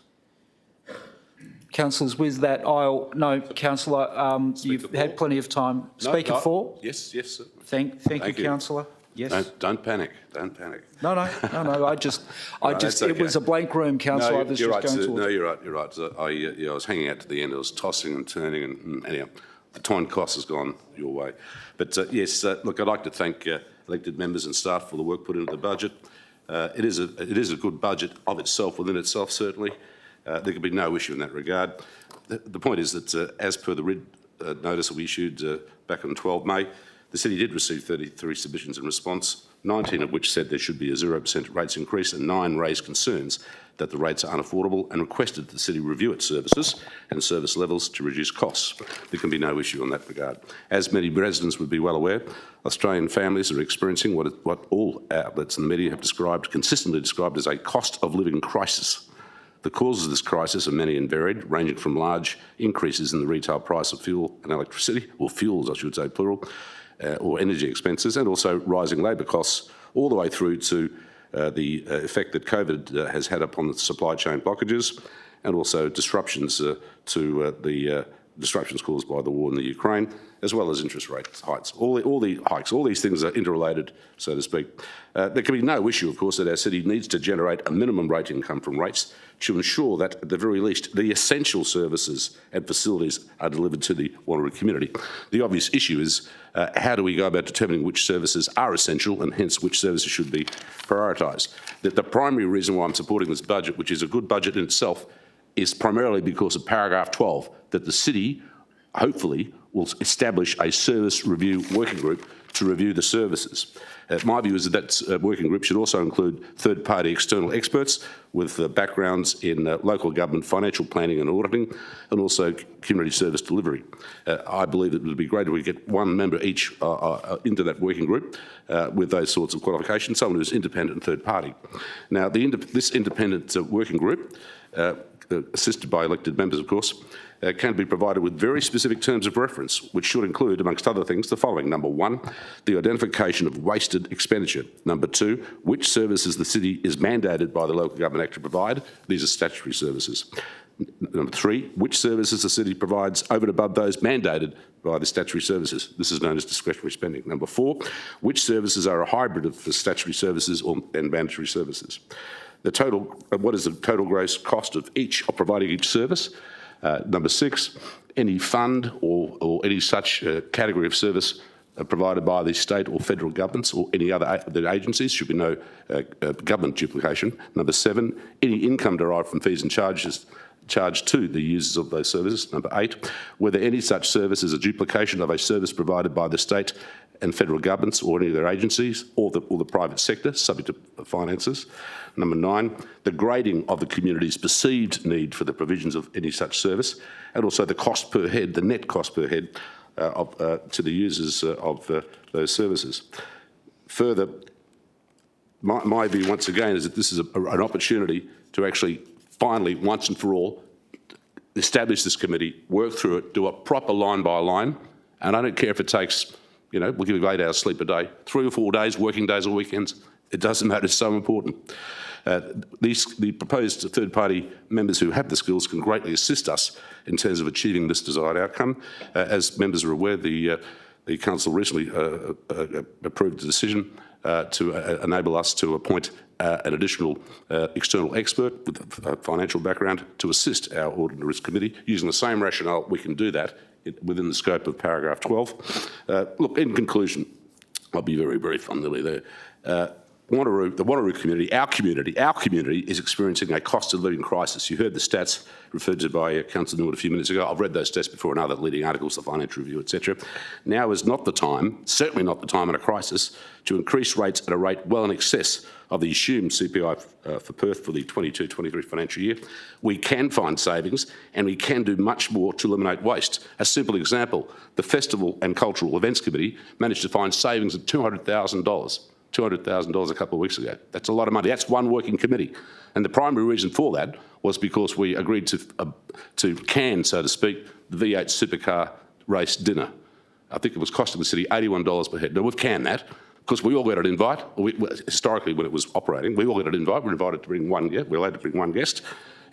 Councillors with that aisle. No, Councillor, you've had plenty of time. Speaker for. Yes, sir. Thank you, Councillor. Yes. Don't panic. Don't panic. No. It was a blank room, Councillor. No, you're right. You're right. So I was hanging out to the end. I was tossing and turning, and anyhow, the time cost has gone your way. But yes, look, I'd like to thank elected members and staff for the work put into the budget. It is a good budget of itself, within itself, certainly. There can be no issue in that regard. The point is that, as per the writ notice that we issued back on 12 May, the City did receive 33 submissions in response, 19 of which said there should be a 0% rates increase, and 9 raised concerns that the rates are unaffordable and requested that the City review its services and service levels to reduce costs. There can be no issue in that regard. As many residents would be well aware, Australian families are experiencing what all outlets in the media have consistently described as a cost of living crisis. The causes of this crisis are many and varied, ranging from large increases in the retail price of fuel and electricity, or fuels I should say plural, or energy expenses, and also rising labour costs, all the way through to the effect that COVID has had upon the supply chain blockages, and also disruptions disruptions caused by the war in the Ukraine, as well as interest rate hikes. All these things are interrelated, so to speak. There can be no issue, of course, that our city needs to generate a minimum rate income from rates to ensure that, at the very least, the essential services and facilities are delivered to the Wanneroo community. The obvious issue is how do we go about determining which services are essential and hence which services should be prioritised. The primary reason why I'm supporting this budget, which is a good budget in itself, is primarily because of paragraph 12, that the City, hopefully, will establish a service review working group to review the services. My view is that working group should also include third-party external experts with backgrounds in local government financial planning and auditing, and also community service delivery. I believe it would be great if we get one member each into that working group with those sorts of qualifications, someone who's independent and third-party. Now, this independent working group, assisted by elected members, of course, can be provided with very specific terms of reference, which should include, amongst other things, the following. Number 1, the identification of wasted expenditure. Number 2, which services the City is mandated by the Local Government Act to provide. These are statutory services. Number 3, which services the City provides over and above those mandated by the statutory services. This is known as discretionary spending. Number 4, which services are a hybrid of the statutory services and mandatory services. What is the total gross cost of providing each service? Number 6, any fund or any such category of service provided by the state or federal governments or any other agencies. Should be no government duplication. Number 7, any income derived from fees and charges charged to the users of those services. Number 8, whether any such service is a duplication of a service provided by the state and federal governments or any of their agencies or the private sector, subject to finances. Number 9, the grading of the community's perceived need for the provisions of any such service, and also the cost per head, the net cost per head to the users of those services. Further, my view once again is that this is an opportunity to actually finally, once and for all, establish this committee, work through it, do a proper line by line, and I don't care if it takes, we'll give you 8 hours sleep a day, 3 or 4 days, working days or weekends. It doesn't matter, it's so important. The proposed third-party members who have the skills can greatly assist us in terms of achieving this desired outcome. As members are aware, the Council recently approved a decision to enable us to appoint an additional external expert with a financial background to assist our Audit and Risk Committee. Using the same rationale, we can do that within the scope of paragraph 12. Look, in conclusion, I'll be very brief on nearly there. The Wanneroo community, our community is experiencing a cost of living crisis. You heard the stats referred to by Councillor Newell a few minutes ago. I've read those stats before in other leading articles, the Financial Review, etc. Now is not the time, certainly not the time in a crisis, to increase rates at a rate well in excess of the assumed CPI for Perth for the 22-23 financial year. We can find savings and we can do much more to eliminate waste. A simple example, the Festival and Cultural Events Committee managed to find savings of $200,000. $200,000 a couple of weeks ago. That's a lot of money. That's one working committee. And the primary reason for that was because we agreed to can, so to speak, the V8 supercar race dinner. I think it was costing the city $81 per head. Now, we've canned that because we all got an invite. Historically, when it was operating, we all got an invite. We're invited to bring one guest. We're allowed to bring one guest.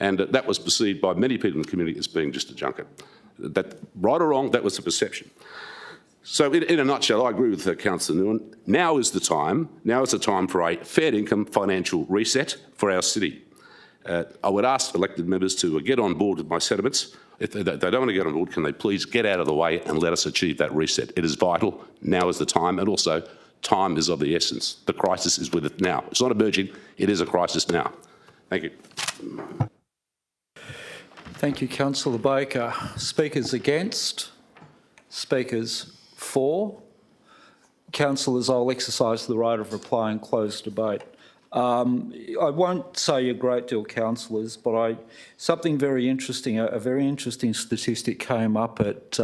And that was perceived by many people in the community as being just a junket. That, right or wrong, that was the perception. So in a nutshell, I agree with Councillor Newell. Now is the time for a fair income financial reset for our city. I would ask elected members to get on board with my sentiments. If they don't want to get on board, can they please get out of the way and let us achieve that reset? It is vital. Now is the time. And also, time is of the essence. The crisis is with it now. It's not emerging. It is a crisis now. Thank you. Thank you, Councillor Baker. Speakers against? Speakers for? Councillors, I'll exercise the right of reply and close debate. I won't say a great deal, councillors, but something very interesting, a very interesting statistic came up at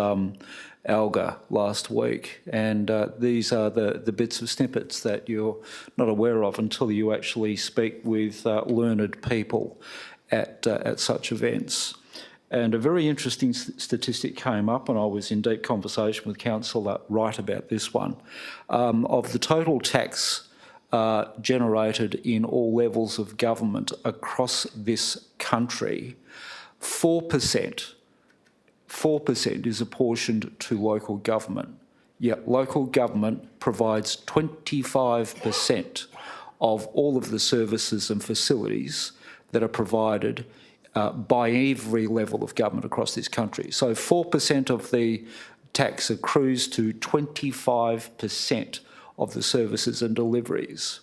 Alga last week, and these are the bits of snippets that you're not aware of until you actually speak with learned people at such events. And a very interesting statistic came up, and I was in deep conversation with Councillor Wright about this one. Of the total tax generated in all levels of government across this country, 4% is apportioned to local government. Yet local government provides 25% of all of the services and facilities that are provided by every level of government across this country. So 4% of the tax accrues to 25% of the services and deliveries.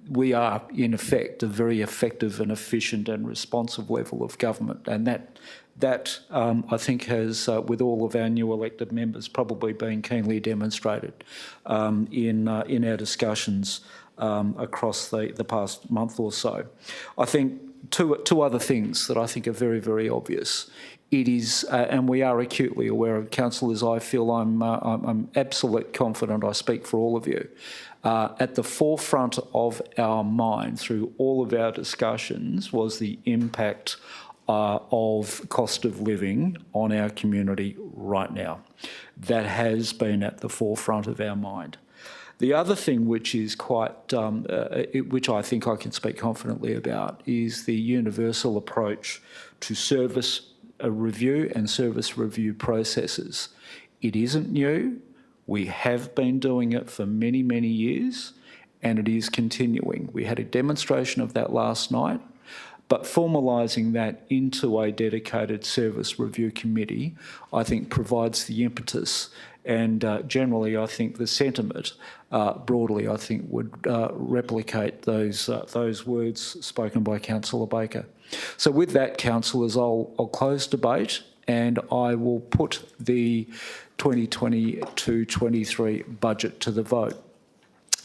We are, in effect, a very effective and efficient and responsive level of government, and that I think has, with all of our new elected members, probably been keenly demonstrated in our discussions across the past month or so. I think two other things that I think are very, very obvious. It is, and we are acutely aware of, councillors, I feel I'm absolutely confident I speak for all of you. At the forefront of our mind through all of our discussions was the impact of cost of living on our community right now. That has been at the forefront of our mind. The other thing which is quite, which I think I can speak confidently about, is the universal approach to service review and service review processes. It isn't new. We have been doing it for many, many years, and it is continuing. We had a demonstration of that last night, but formalising that into a dedicated service review committee, I think, provides the impetus. And generally, I think the sentiment, broadly, I think, would replicate those words spoken by Councillor Baker. So with that, councillors, I'll close debate, and I will put the 2022-23 budget to the vote.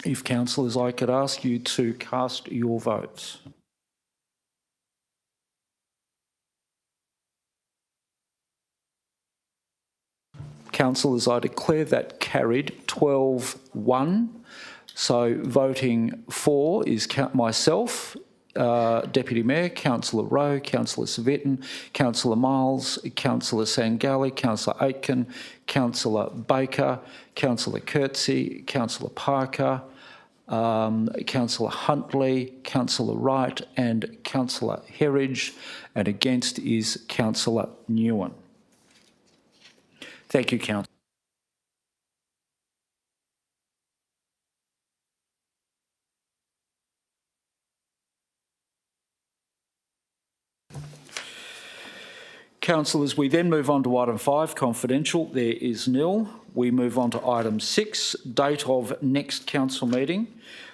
If councillors, I could ask you to cast your votes. Councillors, I declare that carried 12-1. So voting for is myself, Deputy Mayor, Councillor Rowe, Councillor Civic, Councillor Miles, Councillor Sangali, Councillor Aitken, Councillor Baker, Councillor Coetzee, Councillor Parker, Councillor Huntley, Councillor Wright and Councillor Herridge, and against is Councillor Newen. Thank you, Councillor. Councillors, we then move on to item 5, confidential. There is nil. We move on to item 6, date of next council meeting.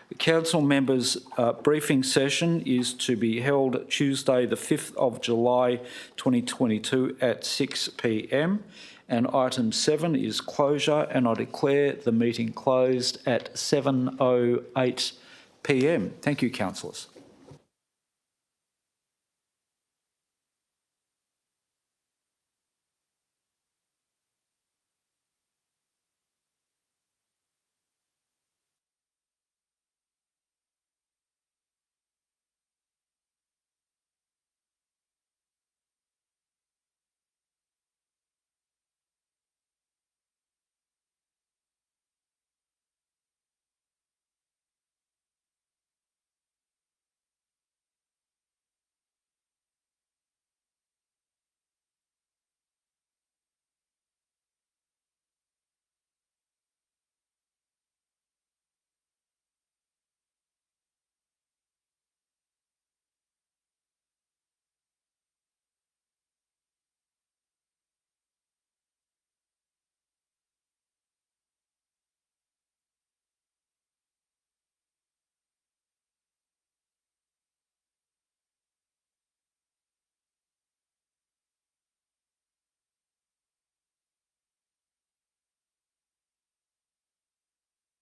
The council members' briefing session is to be held Tuesday the 5th of July 2022 at 6 p.m. And item 7 is closure, and I declare the meeting closed at 7:08 p.m. Thank you, councillors.